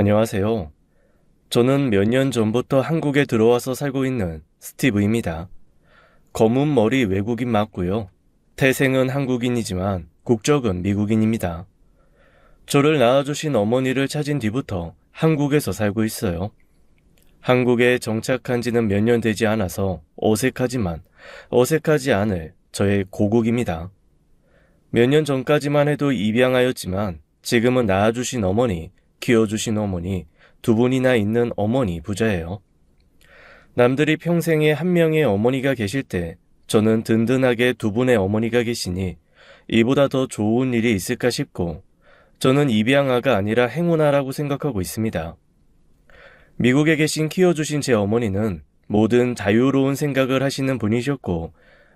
안녕하세요. 저는 몇 년 전부터 한국에 들어와서 살고 있는 스티브입니다. 검은 머리 외국인 맞고요. 태생은 한국인이지만 국적은 미국인입니다. 저를 낳아주신 어머니를 찾은 뒤부터 한국에서 살고 있어요. 한국에 정착한 지는 몇 년 되지 않아서 어색하지만 어색하지 않을 저의 고국입니다. 몇 년 전까지만 해도 입양하였지만 지금은 낳아주신 어머니, 키워주신 어머니, 두 분이나 있는 어머니 부자예요. 남들이 평생에 한 명의 어머니가 계실 때 저는 든든하게 두 분의 어머니가 계시니 이보다 더 좋은 일이 있을까 싶고 저는 입양아가 아니라 행운아라고 생각하고 있습니다. 미국에 계신 키워주신 제 어머니는 모든 자유로운 생각을 하시는 분이셨고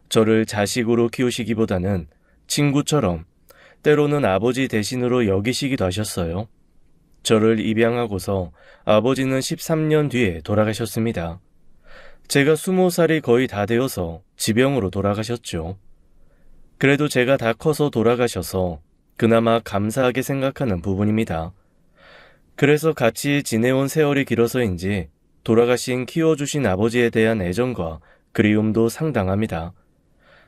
저를 자식으로 키우시기보다는 친구처럼 때로는 아버지 대신으로 여기시기도 하셨어요. 저를 입양하고서 아버지는 13년 뒤에 돌아가셨습니다. 제가 20살이 거의 다 되어서 지병으로 돌아가셨죠. 그래도 제가 다 커서 돌아가셔서 그나마 감사하게 생각하는 부분입니다. 그래서 같이 지내온 세월이 길어서인지 돌아가신 키워주신 아버지에 대한 애정과 그리움도 상당합니다.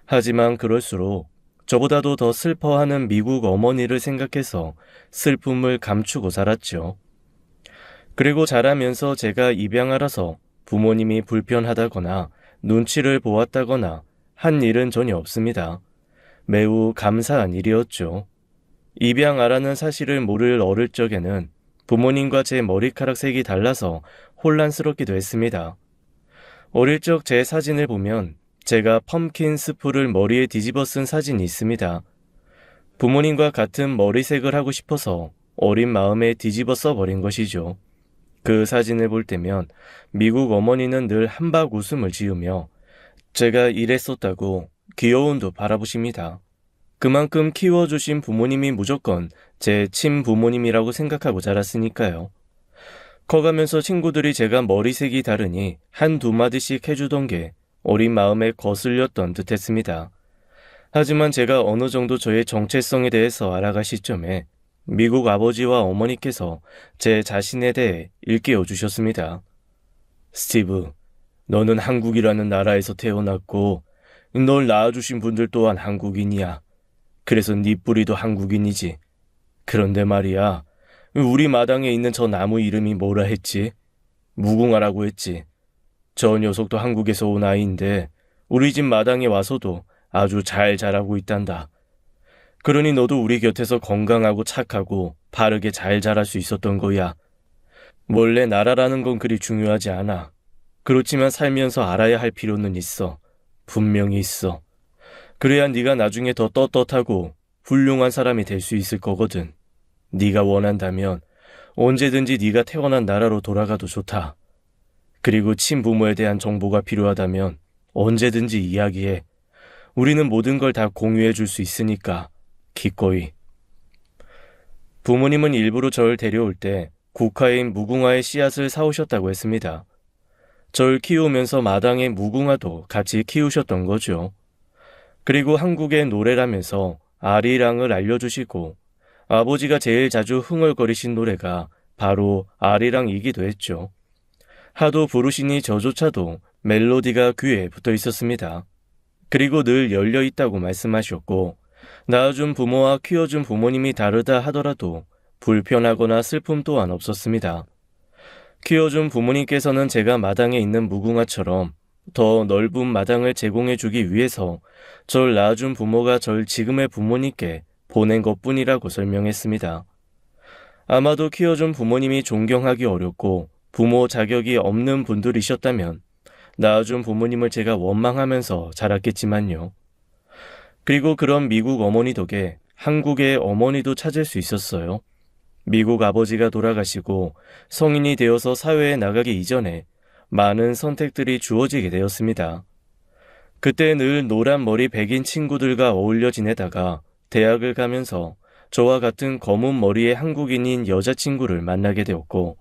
하지만 그럴수록 저보다도 더 슬퍼하는 미국 어머니를 생각해서 슬픔을 감추고 살았죠. 그리고 자라면서 제가 입양하라서 부모님이 불편하다거나 눈치를 보았다거나 한 일은 전혀 없습니다. 매우 감사한 일이었죠. 입양아라는 사실을 모를 어릴 적에는 부모님과 제 머리카락 색이 달라서 혼란스럽기도 했습니다. 어릴 적 제 사진을 보면 제가 펌킨 스프를 머리에 뒤집어 쓴 사진이 있습니다. 부모님과 같은 머리색을 하고 싶어서 어린 마음에 뒤집어 써버린 것이죠. 그 사진을 볼 때면 미국 어머니는 늘 한박 웃음을 지으며 제가 이랬었다고 귀여움도 바라보십니다. 그만큼 키워주신 부모님이 무조건 제 친부모님이라고 생각하고 자랐으니까요. 커가면서 친구들이 제가 머리색이 다르니 한두 마디씩 해주던 게 어린 마음에 거슬렸던 듯 했습니다. 하지만 제가 어느 정도 저의 정체성에 대해서 알아갈 시점에 미국 아버지와 어머니께서 제 자신에 대해 일깨워 주셨습니다. 스티브, 너는 한국이라는 나라에서 태어났고 널 낳아주신 분들 또한 한국인이야. 그래서 네 뿌리도 한국인이지. 그런데 말이야, 우리 마당에 있는 저 나무 이름이 뭐라 했지? 무궁화라고 했지. 저 녀석도 한국에서 온 아이인데 우리 집 마당에 와서도 아주 잘 자라고 있단다. 그러니 너도 우리 곁에서 건강하고 착하고 바르게 잘 자랄 수 있었던 거야. 원래 나라라는 건 그리 중요하지 않아. 그렇지만 살면서 알아야 할 필요는 있어. 분명히 있어. 그래야 네가 나중에 더 떳떳하고 훌륭한 사람이 될 수 있을 거거든. 네가 원한다면 언제든지 네가 태어난 나라로 돌아가도 좋다. 그리고 친부모에 대한 정보가 필요하다면 언제든지 이야기해. 우리는 모든 걸 다 공유해 줄 수 있으니까 기꺼이. 부모님은 일부러 절 데려올 때 국화인 무궁화의 씨앗을 사오셨다고 했습니다. 절 키우면서 마당의 무궁화도 같이 키우셨던 거죠. 그리고 한국의 노래라면서 아리랑을 알려주시고 아버지가 제일 자주 흥얼거리신 노래가 바로 아리랑이기도 했죠. 하도 부르시니 저조차도 멜로디가 귀에 붙어 있었습니다. 그리고 늘 열려 있다고 말씀하셨고 낳아준 부모와 키워준 부모님이 다르다 하더라도 불편하거나 슬픔 또한 없었습니다. 키워준 부모님께서는 제가 마당에 있는 무궁화처럼 더 넓은 마당을 제공해 주기 위해서 절 낳아준 부모가 절 지금의 부모님께 보낸 것뿐이라고 설명했습니다. 아마도 키워준 부모님이 존경하기 어렵고 부모 자격이 없는 분들이셨다면 낳아준 부모님을 제가 원망하면서 자랐겠지만요. 그리고 그런 미국 어머니 덕에 한국의 어머니도 찾을 수 있었어요. 미국 아버지가 돌아가시고 성인이 되어서 사회에 나가기 이전에 많은 선택들이 주어지게 되었습니다. 그때 늘 노란 머리 백인 친구들과 어울려 지내다가 대학을 가면서 저와 같은 검은 머리의 한국인인 여자친구를 만나게 되었고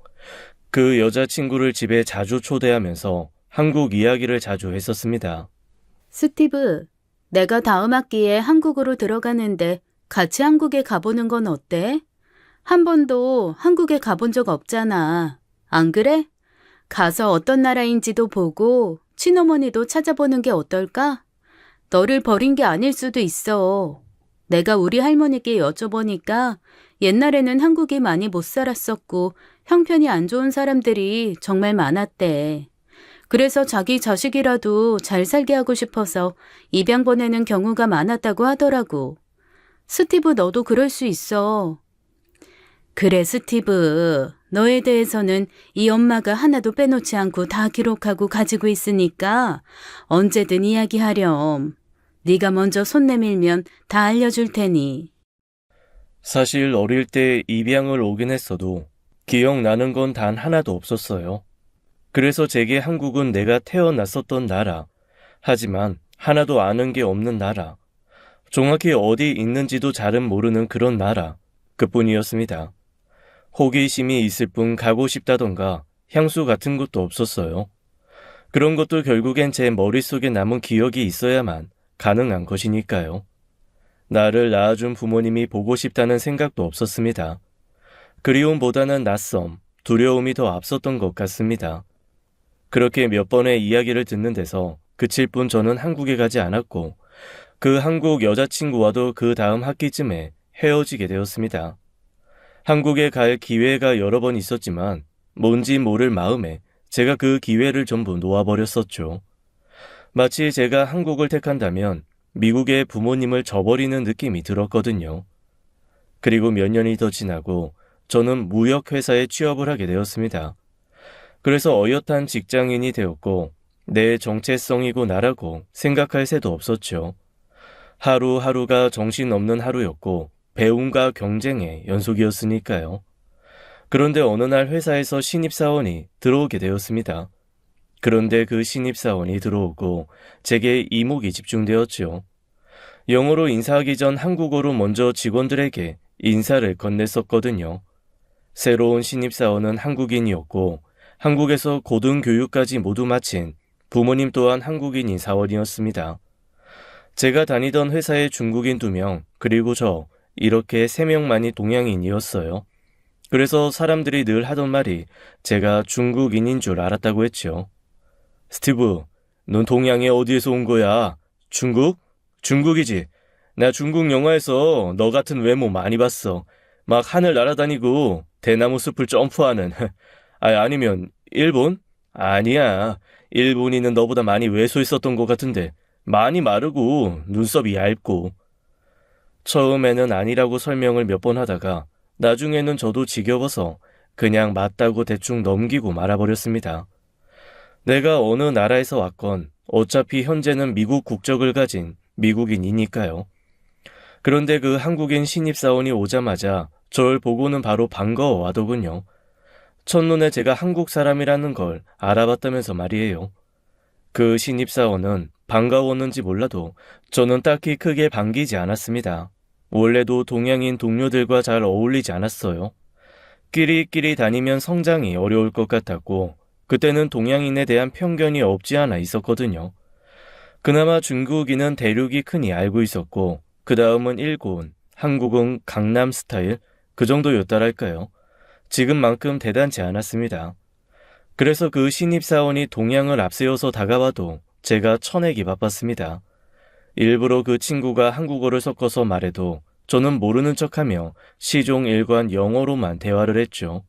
그 여자친구를 집에 자주 초대하면서 한국 이야기를 자주 했었습니다. 스티브, 내가 다음 학기에 한국으로 들어가는데 같이 한국에 가보는 건 어때? 한 번도 한국에 가본 적 없잖아. 안 그래? 가서 어떤 나라인지도 보고 친어머니도 찾아보는 게 어떨까? 너를 버린 게 아닐 수도 있어. 내가 우리 할머니께 여쭤보니까 옛날에는 한국이 많이 못 살았었고 형편이 안 좋은 사람들이 정말 많았대. 그래서 자기 자식이라도 잘 살게 하고 싶어서 입양 보내는 경우가 많았다고 하더라고. 스티브, 너도 그럴 수 있어. 그래, 스티브. 너에 대해서는 이 엄마가 하나도 빼놓지 않고 다 기록하고 가지고 있으니까 언제든 이야기하렴. 네가 먼저 손 내밀면 다 알려줄 테니. 사실 어릴 때 입양을 오긴 했어도 기억나는 건 단 하나도 없었어요. 그래서 제게 한국은 내가 태어났었던 나라, 하지만 하나도 아는 게 없는 나라, 정확히 어디 있는지도 잘은 모르는 그런 나라, 그뿐이었습니다. 호기심이 있을 뿐 가고 싶다던가 향수 같은 것도 없었어요. 그런 것도 결국엔 제 머릿속에 남은 기억이 있어야만 가능한 것이니까요. 나를 낳아준 부모님이 보고 싶다는 생각도 없었습니다. 그리움보다는 낯섦, 두려움이 더 앞섰던 것 같습니다. 그렇게 몇 번의 이야기를 듣는 데서 그칠 뿐 저는 한국에 가지 않았고 그 한국 여자친구와도 그 다음 학기쯤에 헤어지게 되었습니다. 한국에 갈 기회가 여러 번 있었지만 뭔지 모를 마음에 제가 그 기회를 전부 놓아버렸었죠. 마치 제가 한국을 택한다면 미국의 부모님을 저버리는 느낌이 들었거든요. 그리고 몇 년이 더 지나고 저는 무역회사에 취업을 하게 되었습니다. 그래서 어엿한 직장인이 되었고 내 정체성이고 나라고 생각할 새도 없었죠. 하루하루가 정신없는 하루였고 배움과 경쟁의 연속이었으니까요. 그런데 어느 날 회사에서 신입사원이 들어오게 되었습니다. 그런데 그 신입사원이 들어오고 제게 이목이 집중되었죠. 영어로 인사하기 전 한국어로 먼저 직원들에게 인사를 건넸었거든요. 새로운 신입사원은 한국인이었고 한국에서 고등교육까지 모두 마친 부모님 또한 한국인인 사원이었습니다. 제가 다니던 회사에 중국인 2명, 그리고 저 이렇게 3명만이 동양인이었어요. 그래서 사람들이 늘 하던 말이 제가 중국인인 줄 알았다고 했죠. 스티브, 넌 동양에 어디에서 온 거야? 중국? 중국이지. 나 중국 영화에서 너 같은 외모 많이 봤어. 막 하늘 날아다니고 대나무 숲을 점프하는. 아니면 일본? 아니야. 일본인은 너보다 많이 왜소했었던 것 같은데 많이 마르고 눈썹이 얇고. 처음에는 아니라고 설명을 몇 번 하다가 나중에는 저도 지겨워서 그냥 맞다고 대충 넘기고 말아버렸습니다. 내가 어느 나라에서 왔건 어차피 현재는 미국 국적을 가진 미국인이니까요. 그런데 그 한국인 신입사원이 오자마자 절 보고는 바로 반가워하더군요. 첫눈에 제가 한국 사람이라는 걸 알아봤다면서 말이에요. 그 신입사원은 반가웠는지 몰라도 저는 딱히 크게 반기지 않았습니다. 원래도 동양인 동료들과 잘 어울리지 않았어요. 끼리끼리 다니면 성장이 어려울 것 같았고 그때는 동양인에 대한 편견이 없지 않아 있었거든요. 그나마 중국인은 대륙이 크니 알고 있었고 그 다음은 일본, 한국은 강남 스타일 그 정도였다랄까요. 지금만큼 대단치 않았습니다. 그래서 그 신입사원이 동양을 앞세워서 다가와도 제가 쳐내기 바빴습니다. 일부러 그 친구가 한국어를 섞어서 말해도 저는 모르는 척하며 시종일관 영어로만 대화를 했죠.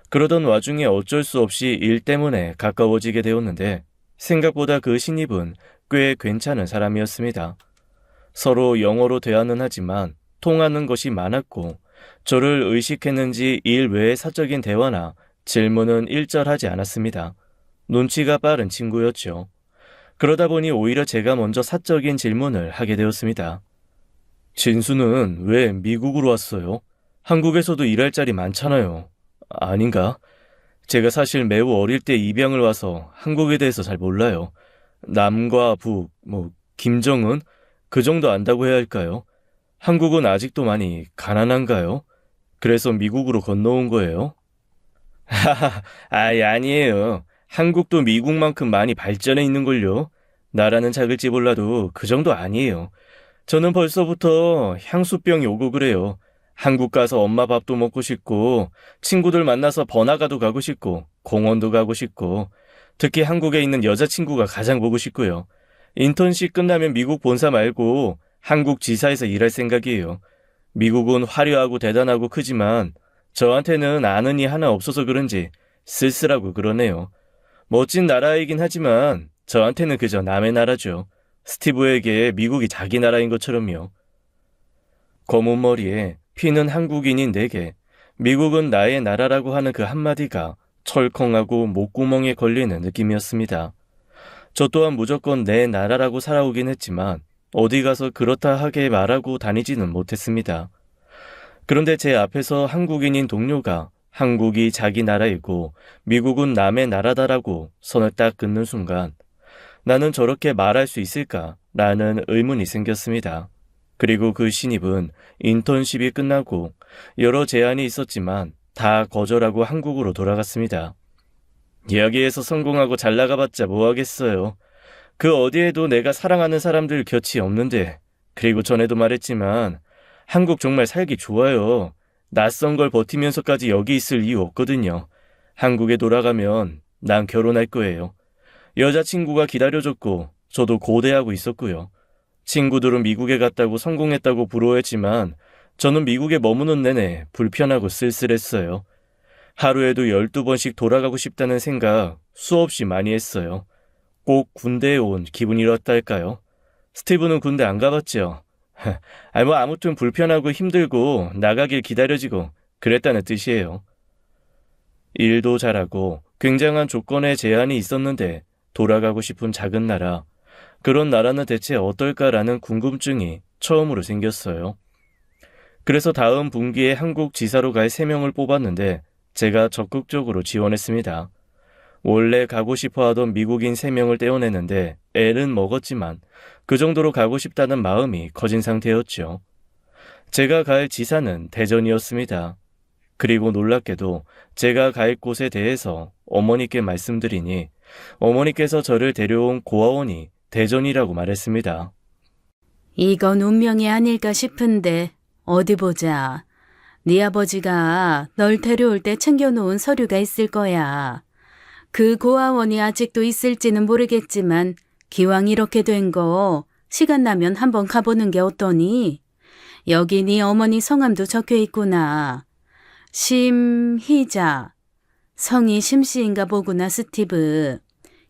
그러던 와중에 어쩔 수 없이 일 때문에 가까워지게 되었는데 생각보다 그 신입은 꽤 괜찮은 사람이었습니다. 서로 영어로 대화는 하지만 통하는 것이 많았고 저를 의식했는지 일 외의 사적인 대화나 질문은 일절하지 않았습니다. 눈치가 빠른 친구였죠. 그러다 보니 오히려 제가 먼저 사적인 질문을 하게 되었습니다. 진수는 왜 미국으로 왔어요? 한국에서도 일할 자리 많잖아요. 아닌가? 제가 사실 매우 어릴 때 입양을 와서 한국에 대해서 잘 몰라요. 남과 북, 김정은? 그 정도 안다고 해야 할까요? 한국은 아직도 많이 가난한가요? 그래서 미국으로 건너온 거예요? 하하, 아니에요. 한국도 미국만큼 많이 발전해 있는걸요. 나라는 작을지 몰라도 그 정도 아니에요. 저는 벌써부터 향수병이 오고 그래요. 한국 가서 엄마 밥도 먹고 싶고, 친구들 만나서 번화가도 가고 싶고, 공원도 가고 싶고, 특히 한국에 있는 여자친구가 가장 보고 싶고요. 인턴십 끝나면 미국 본사 말고 한국 지사에서 일할 생각이에요. 미국은 화려하고 대단하고 크지만 저한테는 아는 이 하나 없어서 그런지 쓸쓸하고 그러네요. 멋진 나라이긴 하지만 저한테는 그저 남의 나라죠. 스티브에게 미국이 자기 나라인 것처럼요. 검은 머리에 피는 한국인인 내게 미국은 나의 나라라고 하는 그 한마디가 철컹하고 목구멍에 걸리는 느낌이었습니다. 저 또한 무조건 내 나라라고 살아오긴 했지만 어디 가서 그렇다 하게 말하고 다니지는 못했습니다. 그런데 제 앞에서 한국인인 동료가 한국이 자기 나라이고 미국은 남의 나라다라고 선을 딱 긋는 순간 나는 저렇게 말할 수 있을까라는 의문이 생겼습니다. 그리고 그 신입은 인턴십이 끝나고 여러 제안이 있었지만 다 거절하고 한국으로 돌아갔습니다. 여기에서 성공하고 잘 나가봤자 뭐하겠어요. 그 어디에도 내가 사랑하는 사람들 곁이 없는데, 그리고 전에도 말했지만 한국 정말 살기 좋아요. 낯선 걸 버티면서까지 여기 있을 이유 없거든요. 한국에 돌아가면 난 결혼할 거예요. 여자친구가 기다려줬고 저도 고대하고 있었고요. 친구들은 미국에 갔다고 성공했다고 부러워했지만 저는 미국에 머무는 내내 불편하고 쓸쓸했어요. 하루에도 12번씩 돌아가고 싶다는 생각 수없이 많이 했어요. 꼭 군대에 온 기분이었다 할까요? 스티브는 군대 안 가봤죠? 아무튼 불편하고 힘들고 나가길 기다려지고 그랬다는 뜻이에요. 일도 잘하고 굉장한 조건의 제한이 있었는데 돌아가고 싶은 작은 나라, 그런 나라는 대체 어떨까라는 궁금증이 처음으로 생겼어요. 그래서 다음 분기에 한국 지사로 갈 3명을 뽑았는데 제가 적극적으로 지원했습니다. 원래 가고 싶어 하던 미국인 3명을 떼어내는데 애는 먹었지만 그 정도로 가고 싶다는 마음이 커진 상태였죠. 제가 갈 지사는 대전이었습니다. 그리고 놀랍게도 제가 갈 곳에 대해서 어머니께 말씀드리니 어머니께서 저를 데려온 고아원이 대전이라고 말했습니다. 이건 운명이 아닐까 싶은데 어디 보자. 네 아버지가 널 데려올 때 챙겨놓은 서류가 있을 거야. 그 고아원이 아직도 있을지는 모르겠지만 기왕 이렇게 된 거 시간 나면 한번 가보는 게 어떠니? 여기 네 어머니 성함도 적혀 있구나. 심희자. 성이 심씨인가 보구나, 스티브.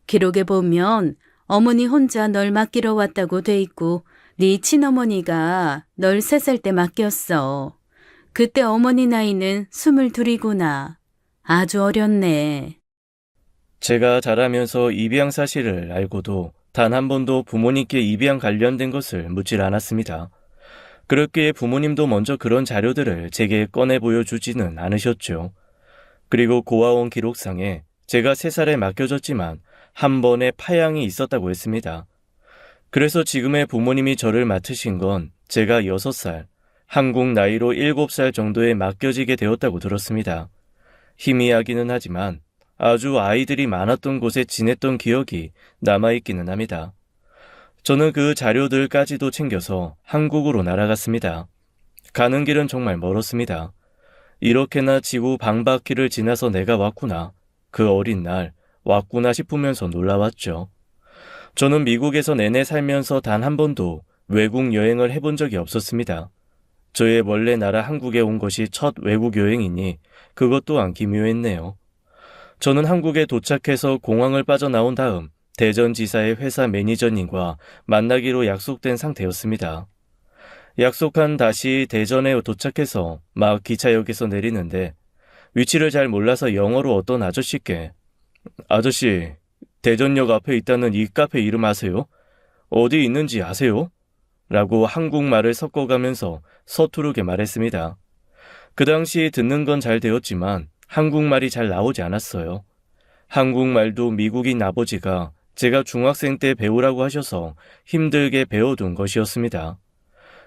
기록에 보면 어머니 혼자 널 맡기러 왔다고 돼 있고 네 친어머니가 널 3살 때 맡겼어. 그때 어머니 나이는 22이구나. 아주 어렸네. 제가 자라면서 입양 사실을 알고도 단 한 번도 부모님께 입양 관련된 것을 묻질 않았습니다. 그렇기에 부모님도 먼저 그런 자료들을 제게 꺼내 보여주지는 않으셨죠. 그리고 고아원 기록상에 제가 3살에 맡겨졌지만 한 번의 파양이 있었다고 했습니다. 그래서 지금의 부모님이 저를 맡으신 건 제가 6살, 한국 나이로 7살 정도에 맡겨지게 되었다고 들었습니다. 희미하기는 하지만 아주 아이들이 많았던 곳에 지냈던 기억이 남아있기는 합니다. 저는 그 자료들까지도 챙겨서 한국으로 날아갔습니다. 가는 길은 정말 멀었습니다. 이렇게나 지구 방바퀴를 지나서 내가 왔구나. 그 어린 날 왔구나 싶으면서 놀라웠죠. 저는 미국에서 내내 살면서 단 한 번도 외국 여행을 해본 적이 없었습니다. 저의 원래 나라 한국에 온 것이 첫 외국 여행이니 그것 또한 기묘했네요. 저는 한국에 도착해서 공항을 빠져나온 다음 대전지사의 회사 매니저님과 만나기로 약속된 상태였습니다. 약속한 다시 대전에 도착해서 막 기차역에서 내리는데 위치를 잘 몰라서 영어로 어떤 아저씨께 아저씨, 대전역 앞에 있다는 이 카페 이름 아세요? 어디 있는지 아세요? 라고 한국말을 섞어가면서 서투르게 말했습니다. 그 당시 듣는 건 잘 되었지만 한국말이 잘 나오지 않았어요. 한국말도 미국인 아버지가 제가 중학생 때 배우라고 하셔서 힘들게 배워둔 것이었습니다.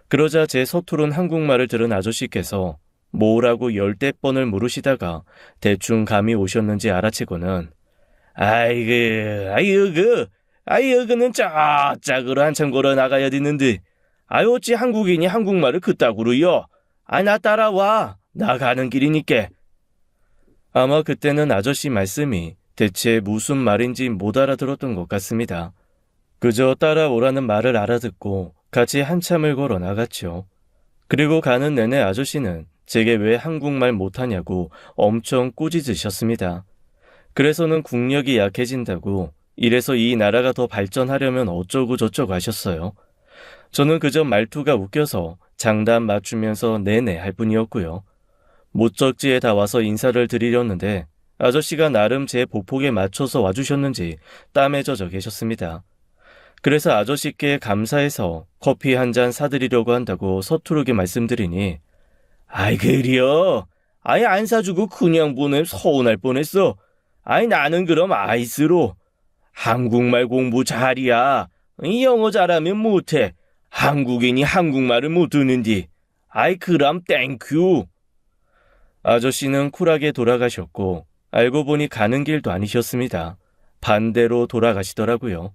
그러자 제 서투른 한국말을 들은 아저씨께서 뭐라고 10대 번을 물으시다가 대충 감이 오셨는지 알아채고는 아이그는 쫙쫙으로 한참 걸어 나가야 되는데 어찌 한국인이 한국말을 그따구로요? 나 따라와. 나 가는 길이니까. 아마 그때는 아저씨 말씀이 대체 무슨 말인지 못 알아들었던 것 같습니다. 그저 따라오라는 말을 알아듣고 같이 한참을 걸어 나갔죠. 그리고 가는 내내 아저씨는 제게 왜 한국말 못하냐고 엄청 꾸짖으셨습니다. 그래서는 국력이 약해진다고, 이래서 이 나라가 더 발전하려면 어쩌고 저쩌고 하셨어요. 저는 그저 말투가 웃겨서 장단 맞추면서 네네 할 뿐이었고요. 목적지에 다 와서 인사를 드리려는데 아저씨가 나름 제 보폭에 맞춰서 와주셨는지 땀에 젖어 계셨습니다. 그래서 아저씨께 감사해서 커피 한 잔 사드리려고 한다고 서투르게 말씀드리니, 아이 그려? 아예 안 사주고 그냥 보내면 서운할 뻔했어. 아이 나는 그럼 아이스로. 한국말 공부 잘이야. 이 영어 잘하면 못해. 한국인이 한국말을 못 듣는디. 아이 그럼 땡큐. 아저씨는 쿨하게 돌아가셨고 알고 보니 가는 길도 아니셨습니다. 반대로 돌아가시더라고요.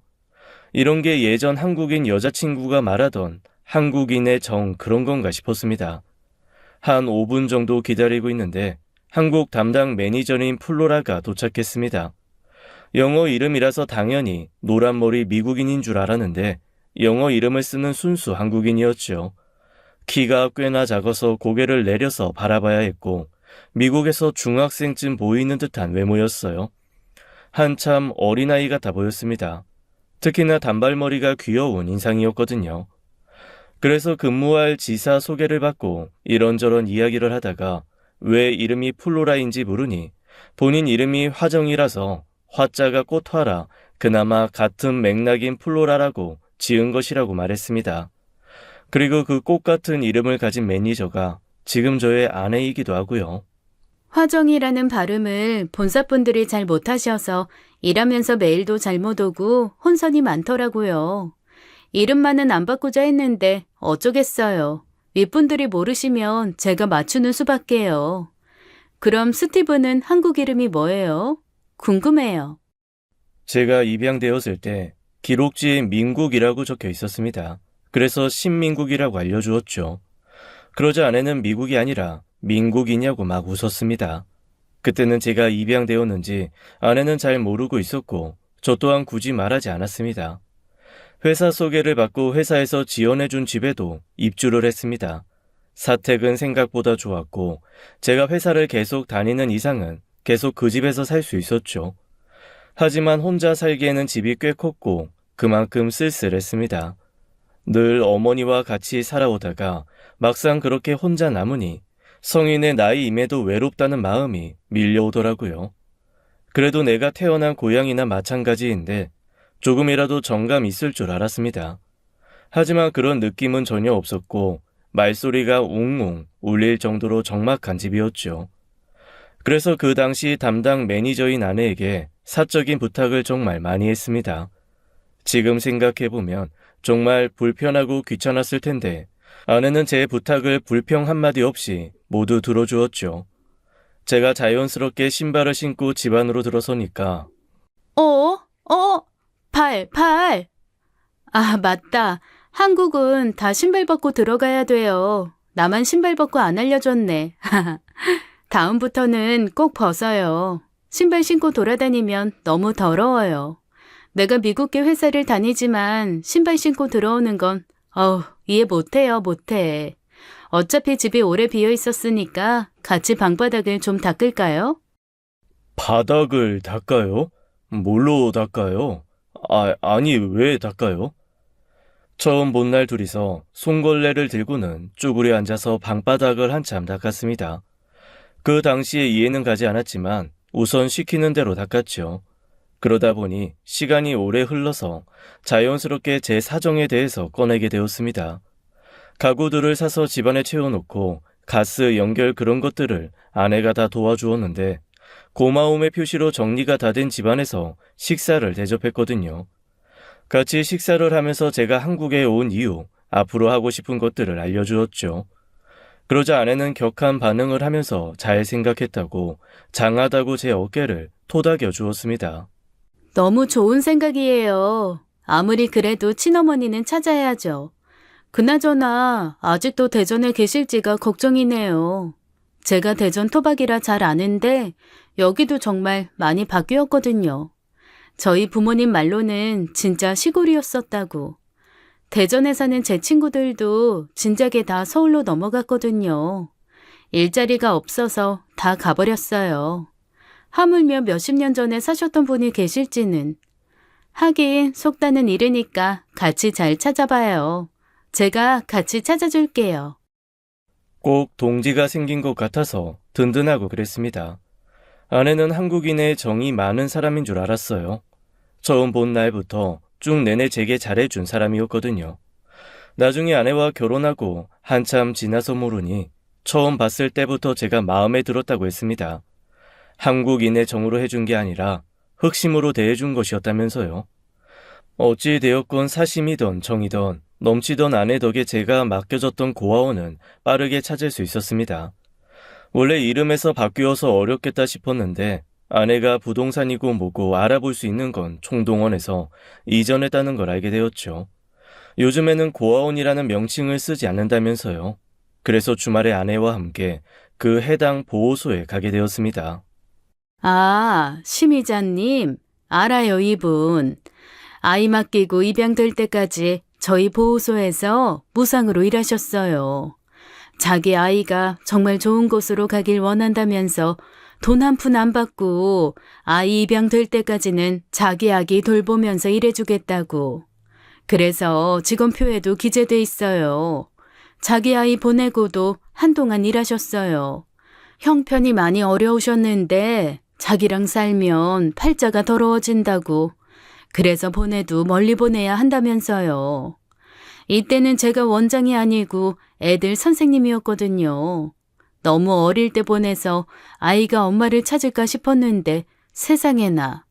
이런 게 예전 한국인 여자친구가 말하던 한국인의 정 그런 건가 싶었습니다. 한 5분 정도 기다리고 있는데 한국 담당 매니저인 플로라가 도착했습니다. 영어 이름이라서 당연히 노란머리 미국인인 줄 알았는데 영어 이름을 쓰는 순수 한국인이었죠. 키가 꽤나 작아서 고개를 내려서 바라봐야 했고 미국에서 중학생쯤 보이는 듯한 외모였어요. 한참 어린아이 같아 보였습니다. 특히나 단발머리가 귀여운 인상이었거든요. 그래서 근무할 지사 소개를 받고 이런저런 이야기를 하다가 왜 이름이 플로라인지 물으니 본인 이름이 화정이라서 화자가 꽃화라 그나마 같은 맥락인 플로라라고 지은 것이라고 말했습니다. 그리고 그 꽃 같은 이름을 가진 매니저가 지금 저의 아내이기도 하고요. 화정이라는 발음을 본사분들이 잘 못하셔서 일하면서 메일도 잘못 오고 혼선이 많더라고요. 이름만은 안 바꾸자 했는데 어쩌겠어요. 윗분들이 모르시면 제가 맞추는 수밖에요. 그럼 스티브는 한국 이름이 뭐예요? 궁금해요. 제가 입양되었을 때 기록지에 민국이라고 적혀 있었습니다. 그래서 신민국이라고 알려주었죠. 그러자 아내는 미국이 아니라 민국이냐고 막 웃었습니다. 그때는 제가 입양되었는지 아내는 잘 모르고 있었고 저 또한 굳이 말하지 않았습니다. 회사 소개를 받고 회사에서 지원해준 집에도 입주를 했습니다. 사택은 생각보다 좋았고 제가 회사를 계속 다니는 이상은 계속 그 집에서 살 수 있었죠. 하지만 혼자 살기에는 집이 꽤 컸고 그만큼 쓸쓸했습니다. 늘 어머니와 같이 살아오다가 막상 그렇게 혼자 남으니 성인의 나이임에도 외롭다는 마음이 밀려오더라고요. 그래도 내가 태어난 고향이나 마찬가지인데 조금이라도 정감 있을 줄 알았습니다. 하지만 그런 느낌은 전혀 없었고 말소리가 웅웅 울릴 정도로 적막한 집이었죠. 그래서 그 당시 담당 매니저인 아내에게 사적인 부탁을 정말 많이 했습니다. 지금 생각해보면 정말 불편하고 귀찮았을 텐데 아내는 제 부탁을 불평 한마디 없이 모두 들어주었죠. 제가 자연스럽게 신발을 신고 집 안으로 들어서니까 발. 아, 맞다. 한국은 다 신발 벗고 들어가야 돼요. 나만 신발 벗고 안 알려줬네. 다음부터는 꼭 벗어요. 신발 신고 돌아다니면 너무 더러워요. 내가 미국계 회사를 다니지만 신발 신고 들어오는 건 이해 못해요, 못해. 어차피 집이 오래 비어 있었으니까 같이 방바닥을 좀 닦을까요? 바닥을 닦아요? 뭘로 닦아요? 아니 왜 닦아요? 처음 본 날 둘이서 손걸레를 들고는 쭈그려 앉아서 방바닥을 한참 닦았습니다. 그 당시에 이해는 가지 않았지만 우선 시키는 대로 닦았죠. 그러다 보니 시간이 오래 흘러서 자연스럽게 제 사정에 대해서 꺼내게 되었습니다. 가구들을 사서 집안에 채워놓고 가스 연결 그런 것들을 아내가 다 도와주었는데 고마움의 표시로 정리가 다 된 집안에서 식사를 대접했거든요. 같이 식사를 하면서 제가 한국에 온 이후 앞으로 하고 싶은 것들을 알려주었죠. 그러자 아내는 격한 반응을 하면서 잘 생각했다고 장하다고 제 어깨를 토닥여 주었습니다. 너무 좋은 생각이에요. 아무리 그래도 친어머니는 찾아야죠. 그나저나 아직도 대전에 계실지가 걱정이네요. 제가 대전 토박이라 잘 아는데 여기도 정말 많이 바뀌었거든요. 저희 부모님 말로는 진짜 시골이었었다고. 대전에 사는 제 친구들도 진작에 다 서울로 넘어갔거든요. 일자리가 없어서 다 가버렸어요. 하물며 몇십 년 전에 사셨던 분이 계실지는. 하긴 속단은 이르니까 같이 잘 찾아봐요. 제가 같이 찾아줄게요. 꼭 동지가 생긴 것 같아서 든든하고 그랬습니다. 아내는 한국인의 정이 많은 사람인 줄 알았어요. 처음 본 날부터 쭉 내내 제게 잘해준 사람이었거든요. 나중에 아내와 결혼하고 한참 지나서 모르니 처음 봤을 때부터 제가 마음에 들었다고 했습니다. 한국인의 정으로 해준 게 아니라 흑심으로 대해준 것이었다면서요. 어찌 되었건 사심이던 정이던 넘치던 아내 덕에 제가 맡겨졌던 고아원은 빠르게 찾을 수 있었습니다. 원래 이름에서 바뀌어서 어렵겠다 싶었는데 아내가 부동산이고 뭐고 알아볼 수 있는 건 총동원에서 이전했다는 걸 알게 되었죠. 요즘에는 고아원이라는 명칭을 쓰지 않는다면서요. 그래서 주말에 아내와 함께 그 해당 보호소에 가게 되었습니다. 아, 심의자님. 알아요, 이분. 아이 맡기고 입양될 때까지 저희 보호소에서 무상으로 일하셨어요. 자기 아이가 정말 좋은 곳으로 가길 원한다면서 돈 한 푼 안 받고 아이 입양될 때까지는 자기 아기 돌보면서 일해주겠다고. 그래서 직원표에도 기재돼 있어요. 자기 아이 보내고도 한동안 일하셨어요. 형편이 많이 어려우셨는데 자기랑 살면 팔자가 더러워진다고. 그래서 보내도 멀리 보내야 한다면서요. 이때는 제가 원장이 아니고 애들 선생님이었거든요. 너무 어릴 때 보내서 아이가 엄마를 찾을까 싶었는데 세상에나.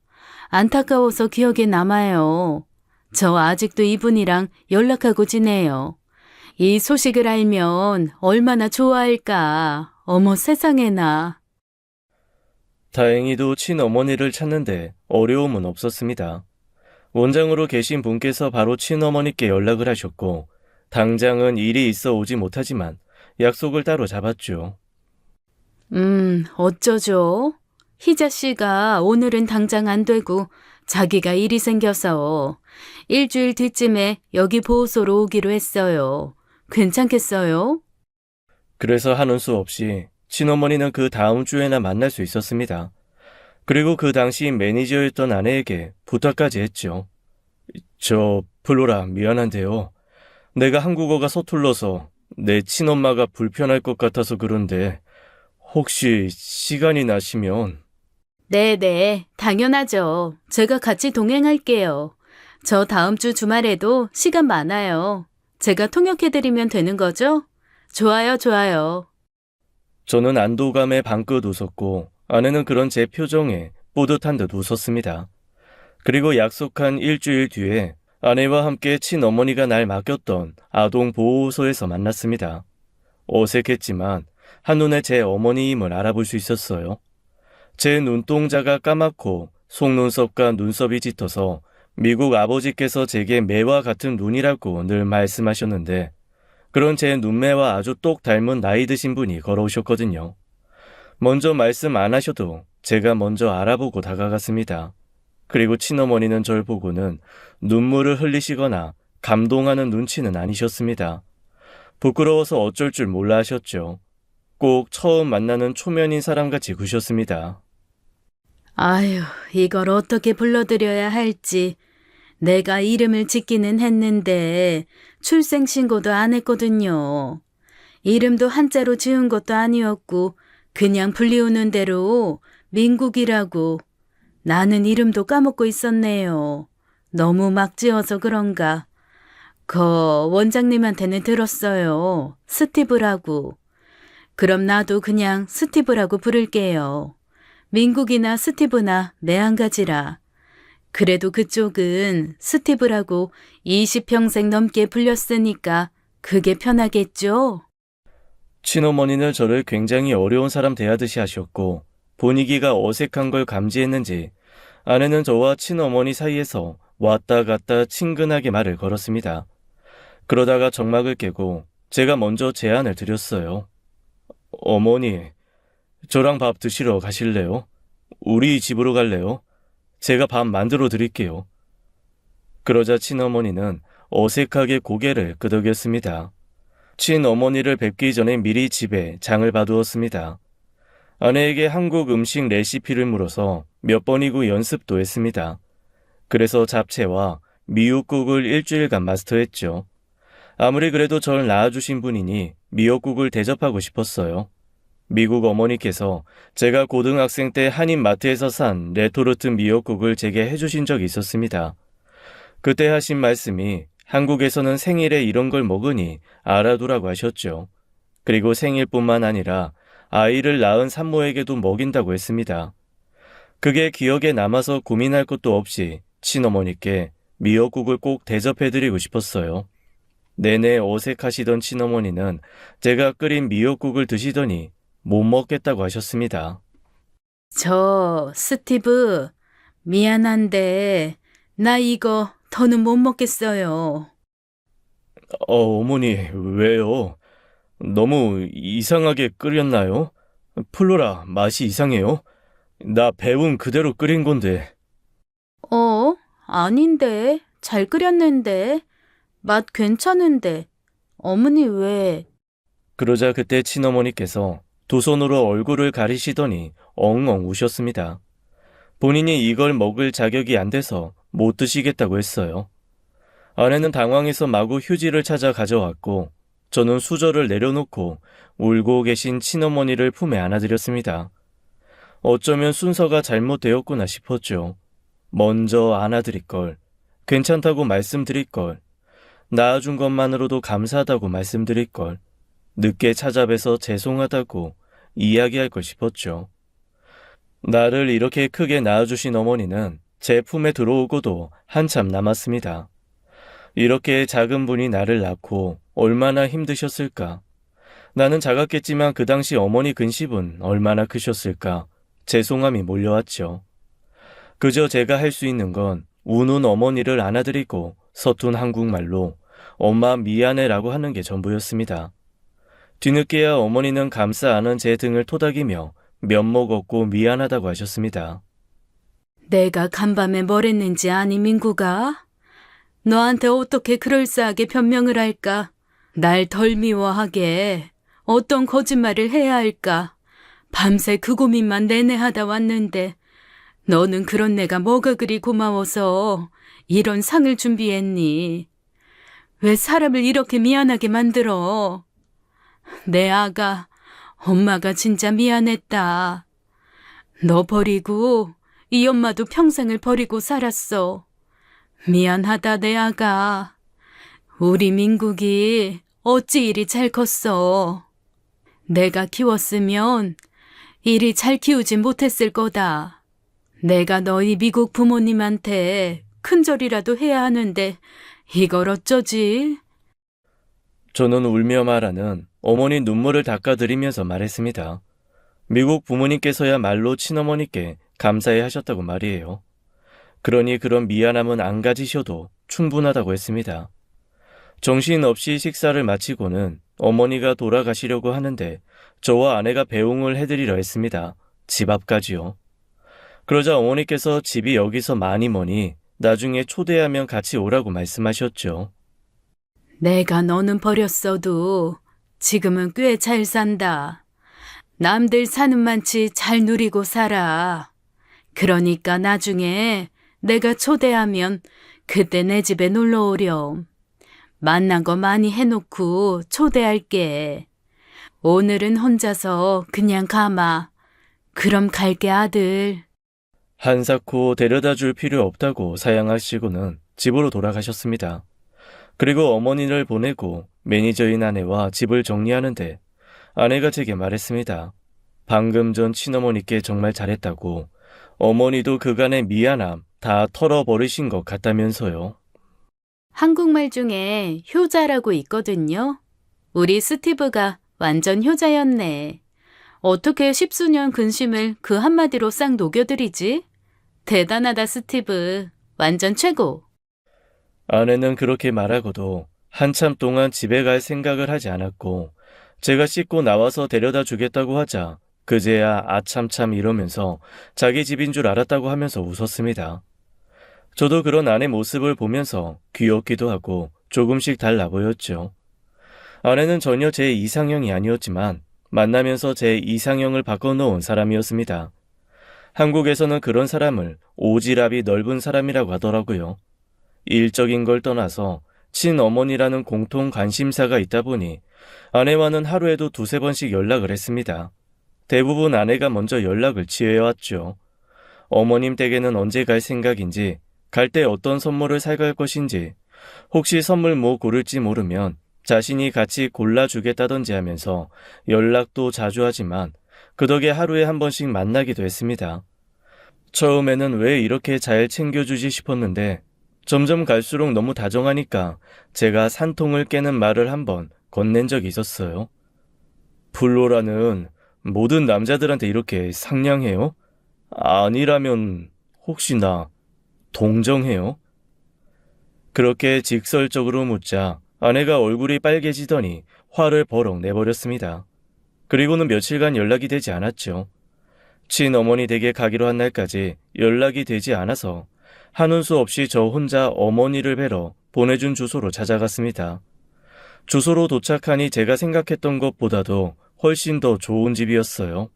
안타까워서 기억에 남아요. 저 아직도 이분이랑 연락하고 지내요. 이 소식을 알면 얼마나 좋아할까. 어머 세상에나. 다행히도 친어머니를 찾는데 어려움은 없었습니다. 원장으로 계신 분께서 바로 친어머니께 연락을 하셨고 당장은 일이 있어 오지 못하지만 약속을 따로 잡았죠. 어쩌죠? 희자 씨가 오늘은 당장 안 되고 자기가 일이 생겨서 일주일 뒤쯤에 여기 보호소로 오기로 했어요. 괜찮겠어요? 그래서 하는 수 없이 친어머니는 그 다음 주에나 만날 수 있었습니다. 그리고 그 당시 매니저였던 아내에게 부탁까지 했죠. 플로라 미안한데요. 내가 한국어가 서툴러서 내 친엄마가 불편할 것 같아서 그런데 혹시 시간이 나시면 네네, 당연하죠. 제가 같이 동행할게요. 저 다음 주 주말에도 시간 많아요. 제가 통역해드리면 되는 거죠? 좋아요, 좋아요. 저는 안도감에 방긋 웃었고 아내는 그런 제 표정에 뿌듯한 듯 웃었습니다. 그리고 약속한 일주일 뒤에 아내와 함께 친어머니가 날 맡겼던 아동 보호소에서 만났습니다. 어색했지만 한눈에 제 어머니임을 알아볼 수 있었어요. 제 눈동자가 까맣고 속눈썹과 눈썹이 짙어서 미국 아버지께서 제게 매와 같은 눈이라고 늘 말씀하셨는데 그런 제 눈매와 아주 똑 닮은 나이 드신 분이 걸어오셨거든요. 먼저 말씀 안 하셔도 제가 먼저 알아보고 다가갔습니다. 그리고 친어머니는 절 보고는 눈물을 흘리시거나 감동하는 눈치는 아니셨습니다. 부끄러워서 어쩔 줄 몰라 하셨죠. 꼭 처음 만나는 초면인 사람같이 구셨습니다. 아휴, 이걸 어떻게 불러드려야 할지. 내가 이름을 짓기는 했는데 출생신고도 안 했거든요. 이름도 한자로 지은 것도 아니었고 그냥 불리우는 대로 민국이라고. 나는 이름도 까먹고 있었네요. 너무 막 지어서 그런가. 원장님한테는 들었어요. 스티브라고. 그럼 나도 그냥 스티브라고 부를게요. 민국이나 스티브나 매한가지라. 그래도 그쪽은 스티브라고 20평생 넘게 불렸으니까 그게 편하겠죠? 친어머니는 저를 굉장히 어려운 사람 대하듯이 하셨고 분위기가 어색한 걸 감지했는지 아내는 저와 친어머니 사이에서 왔다 갔다 친근하게 말을 걸었습니다. 그러다가 정막을 깨고 제가 먼저 제안을 드렸어요. 어머니, 저랑 밥 드시러 가실래요? 우리 집으로 갈래요? 제가 밥 만들어 드릴게요. 그러자 친어머니는 어색하게 고개를 끄덕였습니다. 친어머니를 뵙기 전에 미리 집에 장을 봐두었습니다. 아내에게 한국 음식 레시피를 물어서 몇 번이고 연습도 했습니다. 그래서 잡채와 미역국을 일주일간 마스터했죠. 아무리 그래도 절 낳아주신 분이니 미역국을 대접하고 싶었어요. 미국 어머니께서 제가 고등학생 때 한인마트에서 산 레토르트 미역국을 제게 해주신 적이 있었습니다. 그때 하신 말씀이 한국에서는 생일에 이런 걸 먹으니 알아두라고 하셨죠. 그리고 생일뿐만 아니라 아이를 낳은 산모에게도 먹인다고 했습니다. 그게 기억에 남아서 고민할 것도 없이 친어머니께 미역국을 꼭 대접해드리고 싶었어요. 내내 어색하시던 친어머니는 제가 끓인 미역국을 드시더니 못 먹겠다고 하셨습니다. 스티브, 미안한데, 나 이거 더는 못 먹겠어요. 어머니, 왜요? 너무 이상하게 끓였나요? 플로라, 맛이 이상해요? 나 배운 그대로 끓인 건데. 아닌데. 잘 끓였는데. 맛 괜찮은데. 어머니 왜? 그러자 그때 친어머니께서 두 손으로 얼굴을 가리시더니 엉엉 우셨습니다. 본인이 이걸 먹을 자격이 안 돼서 못 드시겠다고 했어요. 아내는 당황해서 마구 휴지를 찾아 가져왔고 저는 수저를 내려놓고 울고 계신 친어머니를 품에 안아드렸습니다. 어쩌면 순서가 잘못되었구나 싶었죠. 먼저 안아드릴 걸, 괜찮다고 말씀드릴 걸, 낳아준 것만으로도 감사하다고 말씀드릴 걸, 늦게 찾아뵈서 죄송하다고 이야기할 걸 싶었죠. 나를 이렇게 크게 낳아주신 어머니는 제 품에 들어오고도 한참 남았습니다. 이렇게 작은 분이 나를 낳고 얼마나 힘드셨을까. 나는 작았겠지만 그 당시 어머니 근심은 얼마나 크셨을까. 죄송함이 몰려왔죠. 그저 제가 할 수 있는 건 우는 어머니를 안아드리고 서툰 한국말로 엄마 미안해라고 하는 게 전부였습니다. 뒤늦게야 어머니는 감싸 안은 제 등을 토닥이며 면목 없고 미안하다고 하셨습니다. 내가 간밤에 뭘 했는지 아니, 민구가? 너한테 어떻게 그럴싸하게 변명을 할까? 날 덜 미워하게 어떤 거짓말을 해야 할까? 밤새 그 고민만 내내 하다 왔는데 너는 그런 내가 뭐가 그리 고마워서 이런 상을 준비했니? 왜 사람을 이렇게 미안하게 만들어? 내 아가, 엄마가 진짜 미안했다. 너 버리고 이 엄마도 평생을 버리고 살았어. 미안하다, 내 아가. 우리 민국이 어찌 이리 잘 컸어. 내가 키웠으면 이리 잘 키우진 못했을 거다. 내가 너희 미국 부모님한테 큰절이라도 해야 하는데 이걸 어쩌지? 저는 울며 말하는 어머니 눈물을 닦아드리면서 말했습니다. 미국 부모님께서야말로 친어머니께 감사해 하셨다고 말이에요. 그러니 그런 미안함은 안 가지셔도 충분하다고 했습니다. 정신없이 식사를 마치고는 어머니가 돌아가시려고 하는데 저와 아내가 배웅을 해드리려 했습니다. 집 앞까지요. 그러자 어머니께서 집이 여기서 많이 머니 나중에 초대하면 같이 오라고 말씀하셨죠. 내가 너는 버렸어도 지금은 꽤 잘 산다. 남들 사는 만치 잘 누리고 살아. 그러니까 나중에 내가 초대하면 그때 내 집에 놀러 오렴. 만난 거 많이 해놓고 초대할게. 오늘은 혼자서 그냥 가마. 그럼 갈게, 아들. 한사코 데려다 줄 필요 없다고 사양하시고는 집으로 돌아가셨습니다. 그리고 어머니를 보내고 매니저인 아내와 집을 정리하는데 아내가 제게 말했습니다. 방금 전 친어머니께 정말 잘했다고, 어머니도 그간의 미안함 다 털어버리신 것 같다면서요. 한국말 중에 효자라고 있거든요. 우리 스티브가 완전 효자였네. 어떻게 십수년 근심을 그 한마디로 싹 녹여드리지? 대단하다, 스티브. 완전 최고. 아내는 그렇게 말하고도 한참 동안 집에 갈 생각을 하지 않았고 제가 씻고 나와서 데려다 주겠다고 하자 그제야 아참참 이러면서 자기 집인 줄 알았다고 하면서 웃었습니다. 저도 그런 아내 모습을 보면서 귀엽기도 하고 조금씩 달라 보였죠. 아내는 전혀 제 이상형이 아니었지만 만나면서 제 이상형을 바꿔놓은 사람이었습니다. 한국에서는 그런 사람을 오지랖이 넓은 사람이라고 하더라고요. 일적인 걸 떠나서 친어머니라는 공통 관심사가 있다 보니 아내와는 하루에도 두세 번씩 연락을 했습니다. 대부분 아내가 먼저 연락을 취해왔죠. 어머님 댁에는 언제 갈 생각인지, 갈 때 어떤 선물을 사갈 것인지, 혹시 선물 뭐 고를지 모르면 자신이 같이 골라주겠다던지 하면서 연락도 자주 하지만 그 덕에 하루에 한 번씩 만나기도 했습니다. 처음에는 왜 이렇게 잘 챙겨주지 싶었는데 점점 갈수록 너무 다정하니까 제가 산통을 깨는 말을 한번 건넨 적이 있었어요. 플로라는 모든 남자들한테 이렇게 상냥해요? 아니라면 혹시 나 동정해요? 그렇게 직설적으로 묻자 아내가 얼굴이 빨개지더니 화를 버럭 내버렸습니다. 그리고는 며칠간 연락이 되지 않았죠. 친어머니 댁에 가기로 한 날까지 연락이 되지 않아서 하는 수 없이 저 혼자 어머니를 뵈러 보내준 주소로 찾아갔습니다. 주소로 도착하니 제가 생각했던 것보다도 훨씬 더 좋은 집이었어요.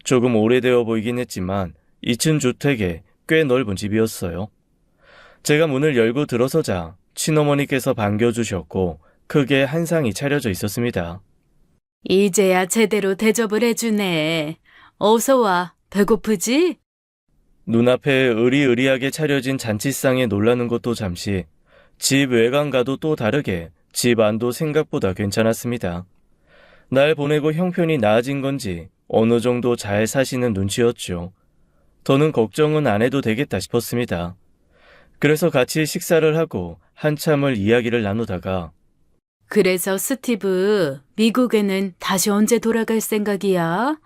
조금 오래되어 보이긴 했지만 2층 주택에 꽤 넓은 집이었어요. 제가 문을 열고 들어서자 친어머니께서 반겨주셨고 크게 한상이 차려져 있었습니다. 이제야 제대로 대접을 해주네. 어서 와. 배고프지? 눈앞에 으리으리하게 차려진 잔치상에 놀라는 것도 잠시, 집 외관과도 또 다르게 집 안도 생각보다 괜찮았습니다. 날 보내고 형편이 나아진 건지 어느 정도 잘 사시는 눈치였죠. 더는 걱정은 안 해도 되겠다 싶었습니다. 그래서 같이 식사를 하고 한참을 이야기를 나누다가 그래서 스티브, 미국에는 다시 언제 돌아갈 생각이야?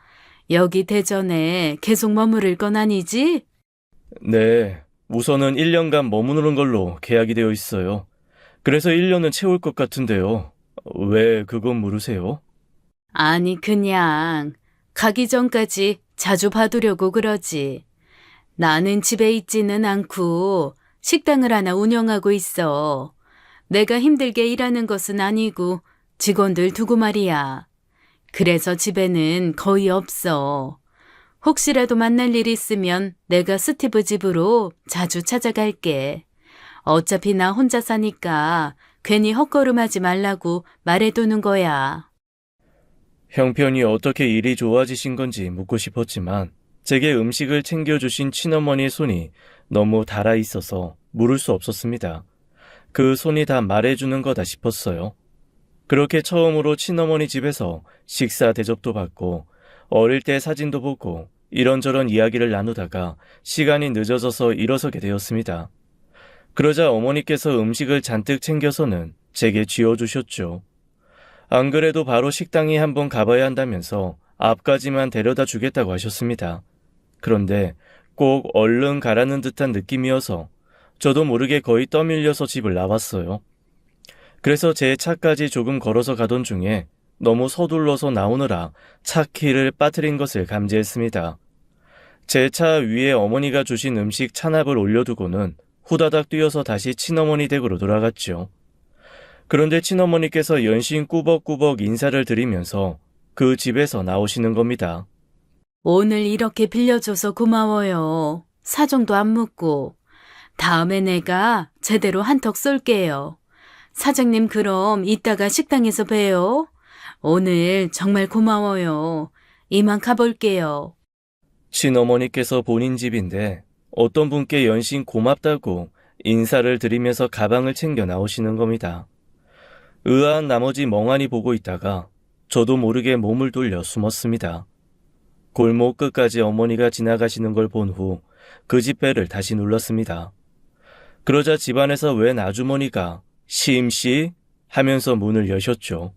여기 대전에 계속 머무를 건 아니지? 네, 우선은 1년간 머무르는 걸로 계약이 되어 있어요. 그래서 1년은 채울 것 같은데요. 왜 그건 물으세요? 아니, 그냥 가기 전까지 자주 봐두려고 그러지. 나는 집에 있지는 않고 식당을 하나 운영하고 있어. 내가 힘들게 일하는 것은 아니고 직원들 두고 말이야. 그래서 집에는 거의 없어. 혹시라도 만날 일 있으면 내가 스티브 집으로 자주 찾아갈게. 어차피 나 혼자 사니까 괜히 헛걸음하지 말라고 말해두는 거야. 형편이 어떻게 일이 좋아지신 건지 묻고 싶었지만 제게 음식을 챙겨주신 친어머니의 손이 너무 달아 있어서 물을 수 없었습니다. 그 손이 다 말해주는 거다 싶었어요. 그렇게 처음으로 친어머니 집에서 식사 대접도 받고 어릴 때 사진도 보고 이런저런 이야기를 나누다가 시간이 늦어져서 일어서게 되었습니다. 그러자 어머니께서 음식을 잔뜩 챙겨서는 제게 쥐어주셨죠. 안 그래도 바로 식당에 한번 가봐야 한다면서 앞까지만 데려다 주겠다고 하셨습니다. 그런데 꼭 얼른 가라는 듯한 느낌이어서 저도 모르게 거의 떠밀려서 집을 나왔어요. 그래서 제 차까지 조금 걸어서 가던 중에 너무 서둘러서 나오느라 차 키를 빠뜨린 것을 감지했습니다. 제 차 위에 어머니가 주신 음식 찬압을 올려두고는 후다닥 뛰어서 다시 친어머니 댁으로 돌아갔죠. 그런데 친어머니께서 연신 꾸벅꾸벅 인사를 드리면서 그 집에서 나오시는 겁니다. 오늘 이렇게 빌려줘서 고마워요. 사정도 안 묻고. 다음에 내가 제대로 한턱 쏠게요. 사장님 그럼 이따가 식당에서 봬요. 오늘 정말 고마워요. 이만 가볼게요. 친어머니께서 본인 집인데 어떤 분께 연신 고맙다고 인사를 드리면서 가방을 챙겨 나오시는 겁니다. 의아한 나머지 멍하니 보고 있다가 저도 모르게 몸을 돌려 숨었습니다. 골목 끝까지 어머니가 지나가시는 걸 본 후 그 집 배를 다시 눌렀습니다. 그러자 집안에서 웬 아주머니가 심씨 하면서 문을 여셨죠.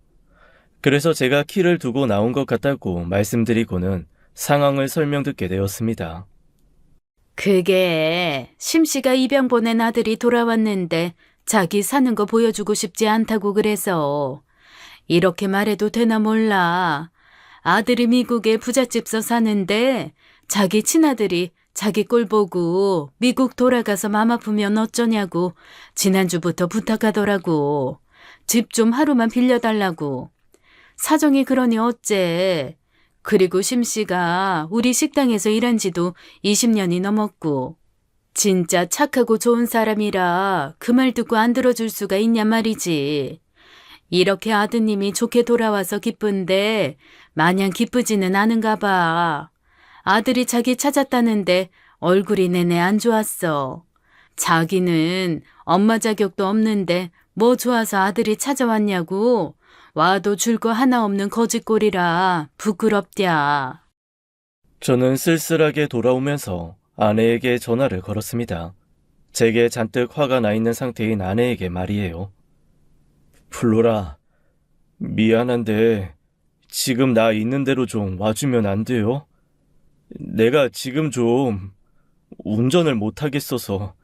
그래서 제가 키를 두고 나온 것 같다고 말씀드리고는 상황을 설명 듣게 되었습니다. 그게 심씨가 입양 보낸 아들이 돌아왔는데 자기 사는 거 보여주고 싶지 않다고 그래서. 이렇게 말해도 되나 몰라. 아들이 미국에 부잣집서 사는데 자기 친아들이 자기 꼴 보고 미국 돌아가서 맘 아프면 어쩌냐고 지난주부터 부탁하더라고. 집 좀 하루만 빌려달라고. 사정이 그러니 어째. 그리고 심씨가 우리 식당에서 일한 지도 20년이 넘었고 진짜 착하고 좋은 사람이라 그 말 듣고 안 들어줄 수가 있냔 말이지. 이렇게 아드님이 좋게 돌아와서 기쁜데 마냥 기쁘지는 않은가 봐. 아들이 자기 찾았다는데 얼굴이 내내 안 좋았어. 자기는 엄마 자격도 없는데 뭐 좋아서 아들이 찾아왔냐고. 와도 줄 거 하나 없는 거짓골이라 부끄럽랴. 저는 쓸쓸하게 돌아오면서 아내에게 전화를 걸었습니다. 제게 잔뜩 화가 나 있는 상태인 아내에게 말이에요. 플로라, 미안한데 지금 나 있는 대로 좀 와주면 안 돼요? 내가 지금 좀 운전을 못하겠어서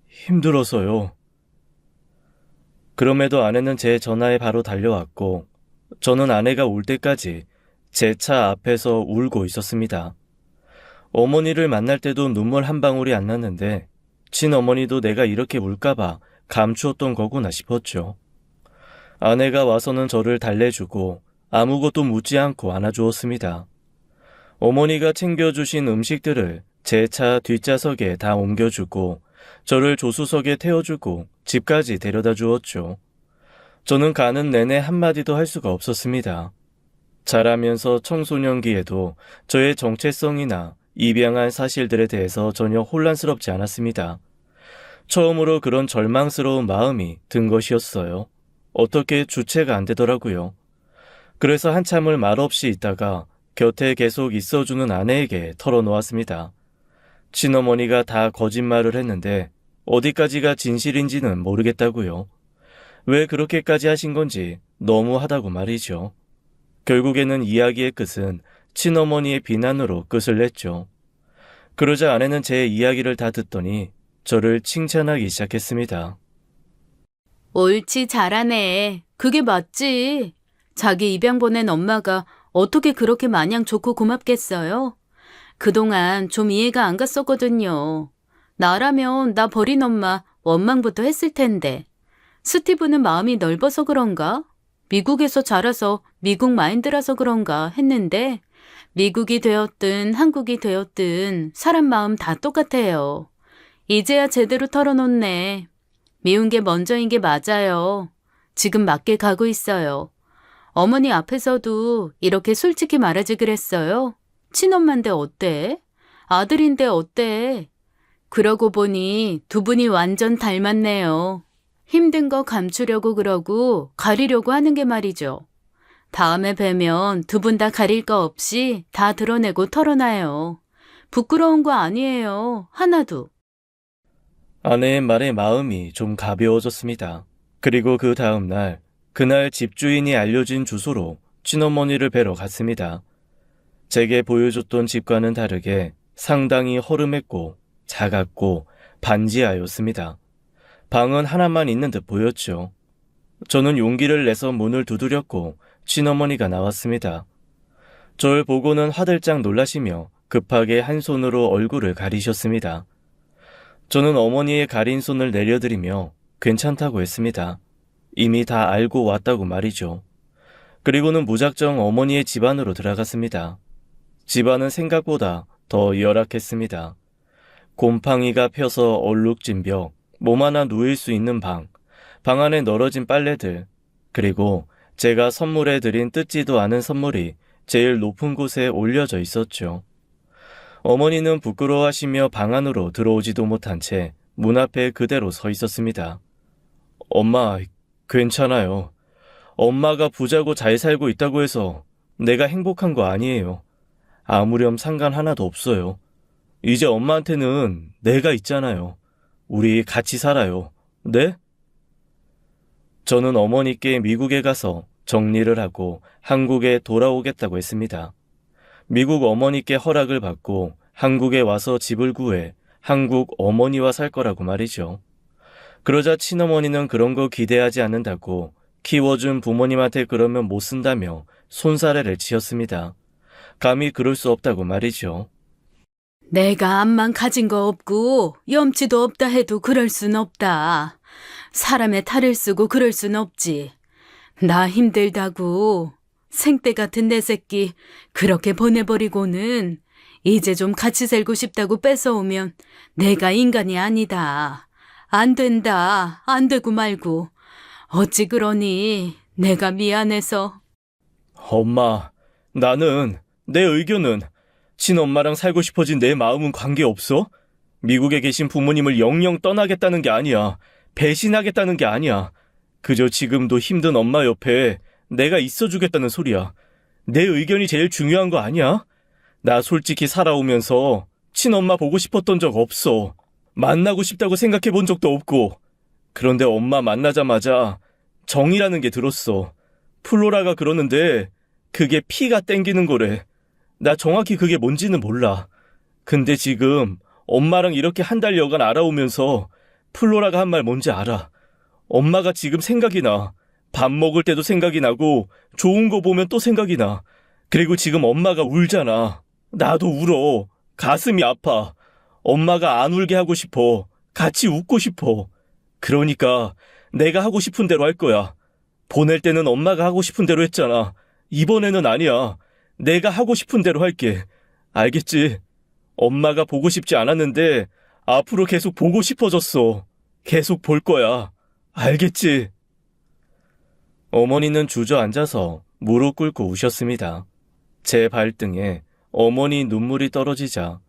힘들어서요. 그럼에도 아내는 제 전화에 바로 달려왔고 저는 아내가 올 때까지 제 차 앞에서 울고 있었습니다. 어머니를 만날 때도 눈물 한 방울이 안 났는데 친어머니도 내가 이렇게 울까봐 감추었던 거구나 싶었죠. 아내가 와서는 저를 달래주고 아무것도 묻지 않고 안아주었습니다. 어머니가 챙겨주신 음식들을 제 차 뒷좌석에 다 옮겨주고 저를 조수석에 태워주고 집까지 데려다 주었죠. 저는 가는 내내 한마디도 할 수가 없었습니다. 자라면서 청소년기에도 저의 정체성이나 입양한 사실들에 대해서 전혀 혼란스럽지 않았습니다. 처음으로 그런 절망스러운 마음이 든 것이었어요. 어떻게 주체가 안 되더라고요. 그래서 한참을 말없이 있다가 곁에 계속 있어주는 아내에게 털어놓았습니다. 친어머니가 다 거짓말을 했는데 어디까지가 진실인지는 모르겠다고요. 왜 그렇게까지 하신 건지 너무하다고 말이죠. 결국에는 이야기의 끝은 친어머니의 비난으로 끝을 냈죠. 그러자 아내는 제 이야기를 다 듣더니 저를 칭찬하기 시작했습니다. 옳지, 잘하네. 그게 맞지. 자기 입양 보낸 엄마가 어떻게 그렇게 마냥 좋고 고맙겠어요? 그동안 좀 이해가 안 갔었거든요. 나라면 나 버린 엄마 원망부터 했을 텐데. 스티브는 마음이 넓어서 그런가? 미국에서 자라서 미국 마인드라서 그런가 했는데 미국이 되었든 한국이 되었든 사람 마음 다 똑같아요. 이제야 제대로 털어놓네. 미운 게 먼저인 게 맞아요. 지금 맞게 가고 있어요. 어머니 앞에서도 이렇게 솔직히 말하지 그랬어요. 친엄마인데 어때? 아들인데 어때? 그러고 보니 두 분이 완전 닮았네요. 힘든 거 감추려고 그러고 가리려고 하는 게 말이죠. 다음에 뵈면 두 분 다 가릴 거 없이 다 드러내고 털어놔요. 부끄러운 거 아니에요. 하나도. 아내의 말에 마음이 좀 가벼워졌습니다. 그리고 그 다음 날, 그날 집주인이 알려진 주소로 친어머니를 뵈러 갔습니다. 제게 보여줬던 집과는 다르게 상당히 허름했고 작았고 반지하였습니다. 방은 하나만 있는 듯 보였죠. 저는 용기를 내서 문을 두드렸고 친어머니가 나왔습니다. 절 보고는 화들짝 놀라시며 급하게 한 손으로 얼굴을 가리셨습니다. 저는 어머니의 가린 손을 내려드리며 괜찮다고 했습니다. 이미 다 알고 왔다고 말이죠. 그리고는 무작정 어머니의 집 안으로 들어갔습니다. 집안은 생각보다 더 열악했습니다. 곰팡이가 펴서 얼룩진 벽, 몸 하나 누일 수 있는 방 안에 널어진 빨래들, 그리고 제가 선물해드린 뜯지도 않은 선물이 제일 높은 곳에 올려져 있었죠. 어머니는 부끄러워하시며 방 안으로 들어오지도 못한 채 문 앞에 그대로 서 있었습니다. 엄마, 괜찮아요. 엄마가 부자고 잘 살고 있다고 해서 내가 행복한 거 아니에요. 아무렴 상관 하나도 없어요. 이제 엄마한테는 내가 있잖아요. 우리 같이 살아요. 네? 저는 어머니께 미국에 가서 정리를 하고 한국에 돌아오겠다고 했습니다. 미국 어머니께 허락을 받고 한국에 와서 집을 구해 한국 어머니와 살 거라고 말이죠. 그러자 친어머니는 그런 거 기대하지 않는다고 키워준 부모님한테 그러면 못 쓴다며 손사래를 치었습니다. 감히 그럴 수 없다고 말이죠. 내가 암만 가진 거 없고 염치도 없다 해도 그럴 순 없다. 사람의 탈을 쓰고 그럴 순 없지. 나 힘들다고 생떼 같은 내 새끼 그렇게 보내버리고는 이제 좀 같이 살고 싶다고 뺏어오면 내가 인간이 아니다. 안 된다. 안 되고 말고. 어찌 그러니 내가 미안해서. 엄마, 나는, 내 의견은 친엄마랑 살고 싶어진 내 마음은 관계없어? 미국에 계신 부모님을 영영 떠나겠다는 게 아니야. 배신하겠다는 게 아니야. 그저 지금도 힘든 엄마 옆에 내가 있어주겠다는 소리야. 내 의견이 제일 중요한 거 아니야? 나 솔직히 살아오면서 친엄마 보고 싶었던 적 없어. 만나고 싶다고 생각해 본 적도 없고. 그런데 엄마 만나자마자 정이라는 게 들었어. 플로라가 그러는데 그게 피가 땡기는 거래. 나 정확히 그게 뭔지는 몰라. 근데 지금 엄마랑 이렇게 한 달여간 알아오면서 플로라가 한 말 뭔지 알아. 엄마가 지금 생각이 나. 밥 먹을 때도 생각이 나고 좋은 거 보면 또 생각이 나. 그리고 지금 엄마가 울잖아. 나도 울어. 가슴이 아파. 엄마가 안 울게 하고 싶어. 같이 웃고 싶어. 그러니까 내가 하고 싶은 대로 할 거야. 보낼 때는 엄마가 하고 싶은 대로 했잖아. 이번에는 아니야. 내가 하고 싶은 대로 할게. 알겠지? 엄마가 보고 싶지 않았는데 앞으로 계속 보고 싶어졌어. 계속 볼 거야. 알겠지? 어머니는 주저앉아서 무릎 꿇고 우셨습니다. 제 발등에 어머니 눈물이 떨어지자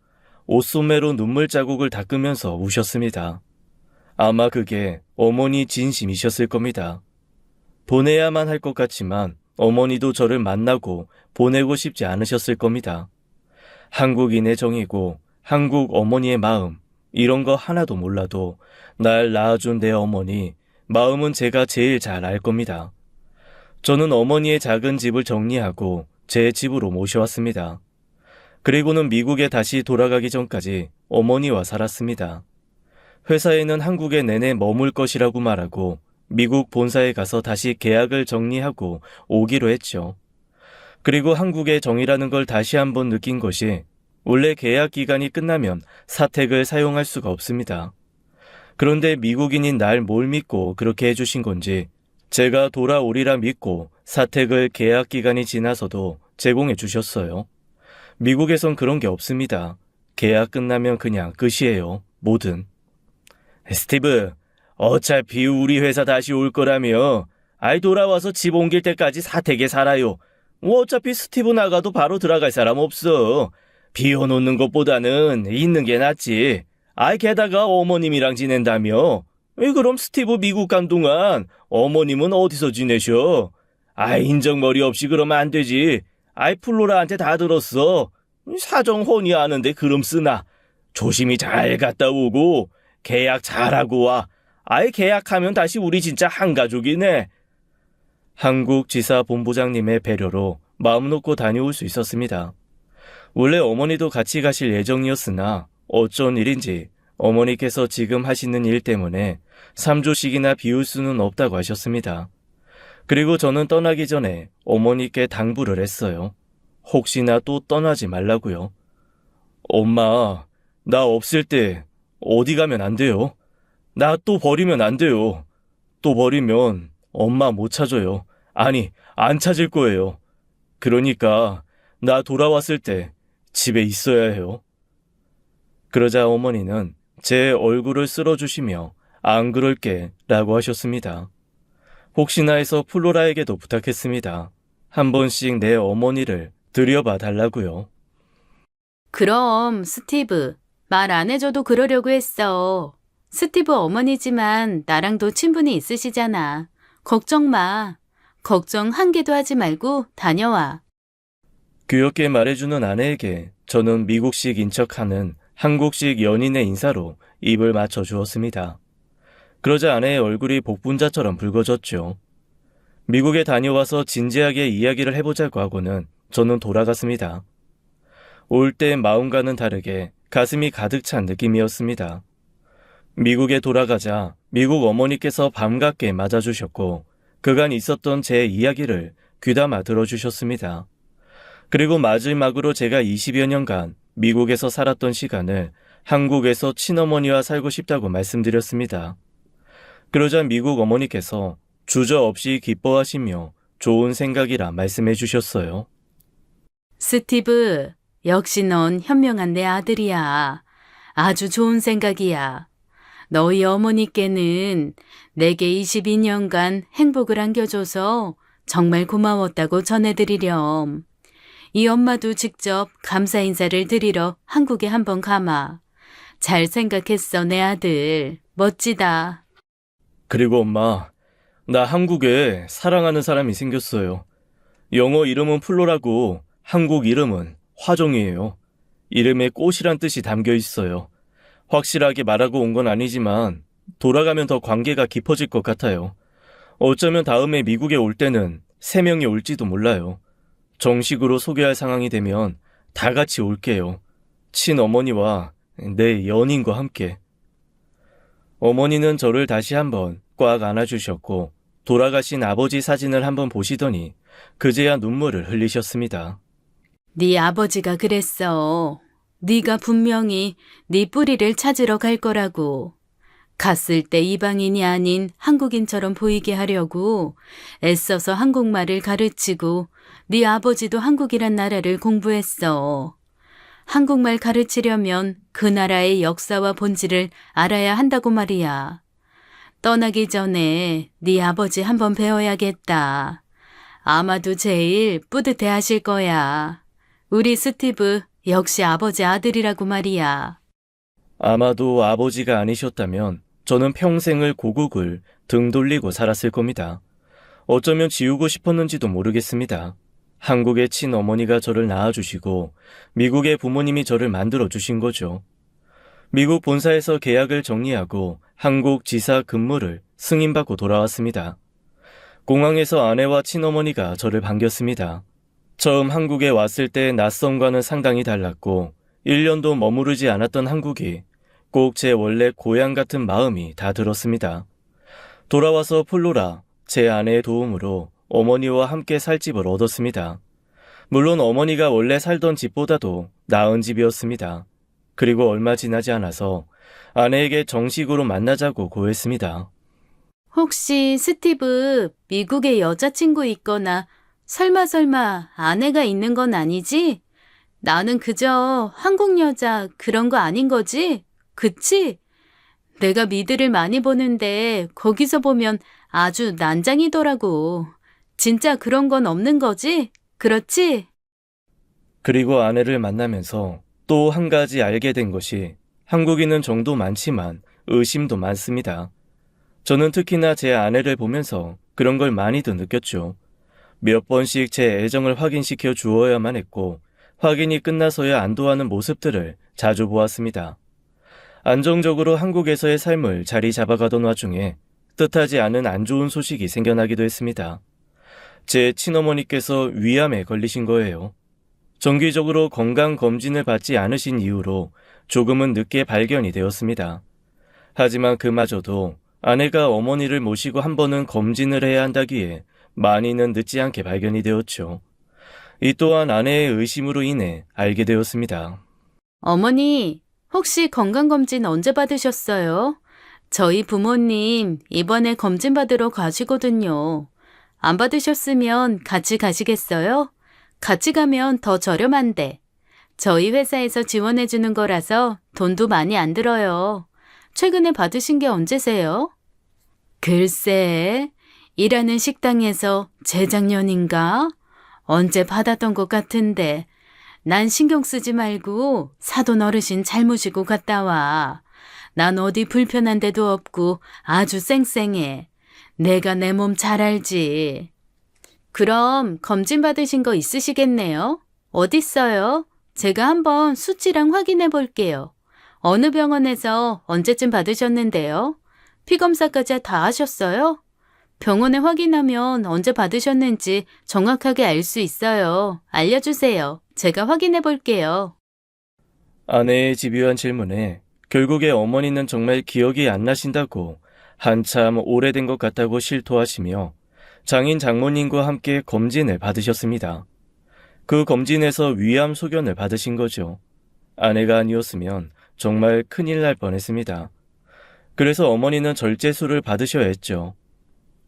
옷소매로 눈물 자국을 닦으면서 우셨습니다. 아마 그게 어머니 진심이셨을 겁니다. 보내야만 할 것 같지만 어머니도 저를 만나고 보내고 싶지 않으셨을 겁니다. 한국인의 정이고 한국 어머니의 마음, 이런 거 하나도 몰라도 날 낳아준 내 어머니 마음은 제가 제일 잘 알 겁니다. 저는 어머니의 작은 집을 정리하고 제 집으로 모셔왔습니다. 그리고는 미국에 다시 돌아가기 전까지 어머니와 살았습니다. 회사에는 한국에 내내 머물 것이라고 말하고 미국 본사에 가서 다시 계약을 정리하고 오기로 했죠. 그리고 한국의 정이라는 걸 다시 한번 느낀 것이 원래 계약 기간이 끝나면 사택을 사용할 수가 없습니다. 그런데 미국인인 날 뭘 믿고 그렇게 해주신 건지 제가 돌아오리라 믿고 사택을 계약 기간이 지나서도 제공해 주셨어요. 미국에선 그런 게 없습니다. 계약 끝나면 그냥 끝이에요. 뭐든. 스티브, 어차피 우리 회사 다시 올 거라며 아이 돌아와서 집 옮길 때까지 사택에 살아요. 어차피 스티브 나가도 바로 들어갈 사람 없어. 비워놓는 것보다는 있는 게 낫지. 아이 게다가 어머님이랑 지낸다며. 그럼 스티브 미국 간 동안 어머님은 어디서 지내셔? 아이 인정머리 없이 그러면 안 되지. 아이 플로라한테 다 들었어. 사정 훤히 아는데 그럼 쓰나. 조심히 잘 갔다 오고 계약 잘하고 와. 아이 계약하면 다시 우리 진짜 한 가족이네. 한국 지사 본부장님의 배려로 마음 놓고 다녀올 수 있었습니다. 원래 어머니도 같이 가실 예정이었으나 어쩐 일인지 어머니께서 지금 하시는 일 때문에 3조씩이나 비울 수는 없다고 하셨습니다. 그리고 저는 떠나기 전에 어머니께 당부를 했어요. 혹시나 또 떠나지 말라고요. 엄마, 나 없을 때 어디 가면 안 돼요. 나 또 버리면 안 돼요. 또 버리면 엄마 못 찾아요. 아니, 안 찾을 거예요. 그러니까 나 돌아왔을 때 집에 있어야 해요. 그러자 어머니는 제 얼굴을 쓸어주시며 안 그럴게 라고 하셨습니다. 혹시나 해서 플로라에게도 부탁했습니다. 한 번씩 내 어머니를 들여봐 달라고요. 그럼 스티브, 말 안 해줘도 그러려고 했어. 스티브 어머니지만 나랑도 친분이 있으시잖아. 걱정 마. 걱정 한 개도 하지 말고 다녀와. 귀엽게 말해주는 아내에게 저는 미국식 인척하는 한국식 연인의 인사로 입을 맞춰주었습니다. 그러자 아내의 얼굴이 복분자처럼 붉어졌죠. 미국에 다녀와서 진지하게 이야기를 해보자고 하고는 저는 돌아갔습니다. 올 때 마음과는 다르게 가슴이 가득 찬 느낌이었습니다. 미국에 돌아가자 미국 어머니께서 반갑게 맞아주셨고 그간 있었던 제 이야기를 귀담아 들어주셨습니다. 그리고 마지막으로 제가 20여 년간 미국에서 살았던 시간을 한국에서 친어머니와 살고 싶다고 말씀드렸습니다. 그러자 미국 어머니께서 주저없이 기뻐하시며 좋은 생각이라 말씀해 주셨어요. 스티브, 역시 넌 현명한 내 아들이야. 아주 좋은 생각이야. 너희 어머니께는 내게 22년간 행복을 안겨줘서 정말 고마웠다고 전해드리렴. 이 엄마도 직접 감사 인사를 드리러 한국에 한번 가마. 잘 생각했어, 내 아들. 멋지다. 그리고 엄마, 나 한국에 사랑하는 사람이 생겼어요. 영어 이름은 플로라고 한국 이름은 화종이에요. 이름에 꽃이란 뜻이 담겨 있어요. 확실하게 말하고 온 건 아니지만 돌아가면 더 관계가 깊어질 것 같아요. 어쩌면 다음에 미국에 올 때는 3명이 올지도 몰라요. 정식으로 소개할 상황이 되면 다 같이 올게요. 친어머니와 내 연인과 함께. 어머니는 저를 다시 한번 꽉 안아주셨고 돌아가신 아버지 사진을 한번 보시더니 그제야 눈물을 흘리셨습니다. 네 아버지가 그랬어. 네가 분명히 네 뿌리를 찾으러 갈 거라고. 갔을 때 이방인이 아닌 한국인처럼 보이게 하려고 애써서 한국말을 가르치고 네 아버지도 한국이란 나라를 공부했어. 한국말 가르치려면 그 나라의 역사와 본질을 알아야 한다고 말이야. 떠나기 전에 네 아버지 한번 배워야겠다. 아마도 제일 뿌듯해 하실 거야. 우리 스티브 역시 아버지 아들이라고 말이야. 아마도 아버지가 아니셨다면 저는 평생을 고국을 등 돌리고 살았을 겁니다. 어쩌면 지우고 싶었는지도 모르겠습니다. 한국의 친어머니가 저를 낳아주시고 미국의 부모님이 저를 만들어주신 거죠. 미국 본사에서 계약을 정리하고 한국 지사 근무를 승인받고 돌아왔습니다. 공항에서 아내와 친어머니가 저를 반겼습니다. 처음 한국에 왔을 때 낯선과는 상당히 달랐고 1년도 머무르지 않았던 한국이 꼭 제 원래 고향 같은 마음이 다 들었습니다. 돌아와서 플로라, 제 아내의 도움으로 어머니와 함께 살 집을 얻었습니다. 물론 어머니가 원래 살던 집보다도 나은 집이었습니다. 그리고 얼마 지나지 않아서 아내에게 정식으로 만나자고 고했습니다. 혹시 스티브 미국에 여자친구 있거나 설마 아내가 있는 건 아니지? 나는 그저 한국 여자 그런 거 아닌 거지? 그치? 내가 미드를 많이 보는데 거기서 보면 아주 난장이더라고. 진짜 그런 건 없는 거지? 그렇지? 그리고 아내를 만나면서 또 한 가지 알게 된 것이 한국인은 정도 많지만 의심도 많습니다. 저는 특히나 제 아내를 보면서 그런 걸 많이도 느꼈죠. 몇 번씩 제 애정을 확인시켜 주어야만 했고 확인이 끝나서야 안도하는 모습들을 자주 보았습니다. 안정적으로 한국에서의 삶을 자리 잡아가던 와중에 뜻하지 않은 안 좋은 소식이 생겨나기도 했습니다. 제 친어머니께서 위암에 걸리신 거예요. 정기적으로 건강검진을 받지 않으신 이후로 조금은 늦게 발견이 되었습니다. 하지만 그마저도 아내가 어머니를 모시고 한 번은 검진을 해야 한다기에 많이는 늦지 않게 발견이 되었죠. 이 또한 아내의 의심으로 인해 알게 되었습니다. 어머니, 혹시 건강검진 언제 받으셨어요? 저희 부모님 이번에 검진 받으러 가시거든요. 안 받으셨으면 같이 가시겠어요? 같이 가면 더 저렴한데. 저희 회사에서 지원해주는 거라서 돈도 많이 안 들어요. 최근에 받으신 게 언제세요? 글쎄, 일하는 식당에서 재작년인가? 언제 받았던 것 같은데. 난 신경 쓰지 말고 사돈 어르신 잘 모시고 갔다 와. 난 어디 불편한 데도 없고 아주 쌩쌩해. 내가 내 몸 잘 알지. 그럼 검진 받으신 거 있으시겠네요? 어딨어요? 제가 한번 수치랑 확인해 볼게요. 어느 병원에서 언제쯤 받으셨는데요? 피검사까지 다 하셨어요? 병원에 확인하면 언제 받으셨는지 정확하게 알 수 있어요. 알려주세요. 제가 확인해 볼게요. 아내의 집요한 질문에 결국에 어머니는 정말 기억이 안 나신다고 한참 오래된 것 같다고 실토하시며 장인 장모님과 함께 검진을 받으셨습니다. 그 검진에서 위암 소견을 받으신 거죠. 아내가 아니었으면 정말 큰일 날 뻔했습니다. 그래서 어머니는 절제술을 받으셔야 했죠.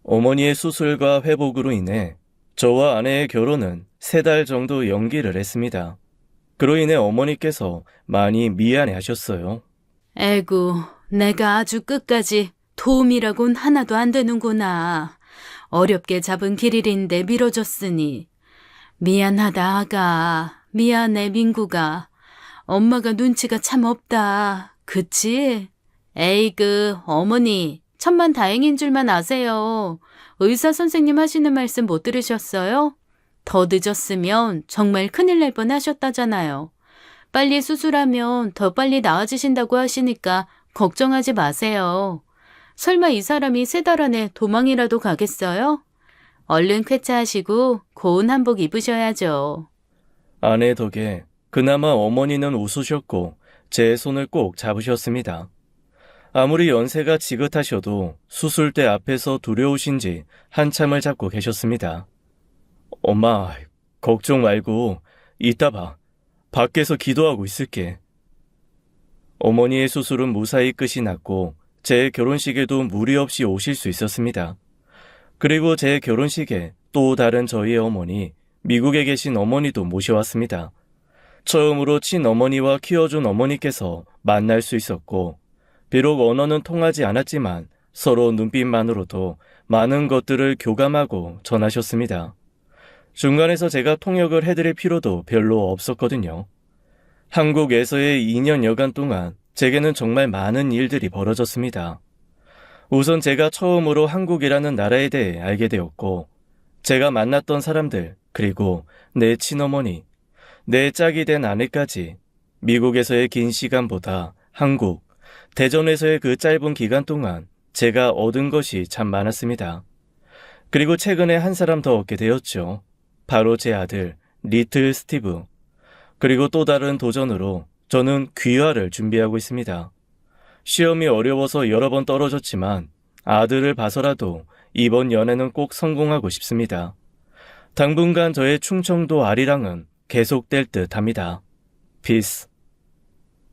어머니의 수술과 회복으로 인해 저와 아내의 결혼은 3달 정도 연기를 했습니다. 그로 인해 어머니께서 많이 미안해 하셨어요. 에구, 내가 아주 끝까지 도움이라곤 하나도 안 되는구나. 어렵게 잡은 길일인데 미뤄줬으니. 미안하다, 아가. 미안해, 민구가. 엄마가 눈치가 참 없다. 그치? 에이그, 어머니. 천만 다행인 줄만 아세요. 의사 선생님 하시는 말씀 못 들으셨어요? 더 늦었으면 정말 큰일 날 뻔 하셨다잖아요. 빨리 수술하면 더 빨리 나아지신다고 하시니까 걱정하지 마세요. 설마 이 사람이 3달 안에 도망이라도 가겠어요? 얼른 쾌차하시고 고운 한복 입으셔야죠. 아내 덕에 그나마 어머니는 웃으셨고 제 손을 꼭 잡으셨습니다. 아무리 연세가 지긋하셔도 수술대 앞에서 두려우신지 한참을 잡고 계셨습니다. 엄마, 걱정 말고 이따 봐. 밖에서 기도하고 있을게. 어머니의 수술은 무사히 끝이 났고 제 결혼식에도 무리 없이 오실 수 있었습니다. 그리고 제 결혼식에 또 다른 저희의 어머니, 미국에 계신 어머니도 모셔왔습니다. 처음으로 친어머니와 키워준 어머니께서 만날 수 있었고 비록 언어는 통하지 않았지만 서로 눈빛만으로도 많은 것들을 교감하고 전하셨습니다. 중간에서 제가 통역을 해드릴 필요도 별로 없었거든요. 한국에서의 2년여간 동안 제게는 정말 많은 일들이 벌어졌습니다. 우선 제가 처음으로 한국이라는 나라에 대해 알게 되었고 제가 만났던 사람들 그리고 내 친어머니, 내 짝이 된 아내까지 미국에서의 긴 시간보다 한국, 대전에서의 그 짧은 기간 동안 제가 얻은 것이 참 많았습니다. 그리고 최근에 한 사람 더 얻게 되었죠. 바로 제 아들 리틀 스티브. 그리고 또 다른 도전으로 저는 귀화를 준비하고 있습니다. 시험이 어려워서 여러 번 떨어졌지만 아들을 봐서라도 이번 연애는 꼭 성공하고 싶습니다. 당분간 저의 충청도 아리랑은 계속될 듯 합니다. 피스.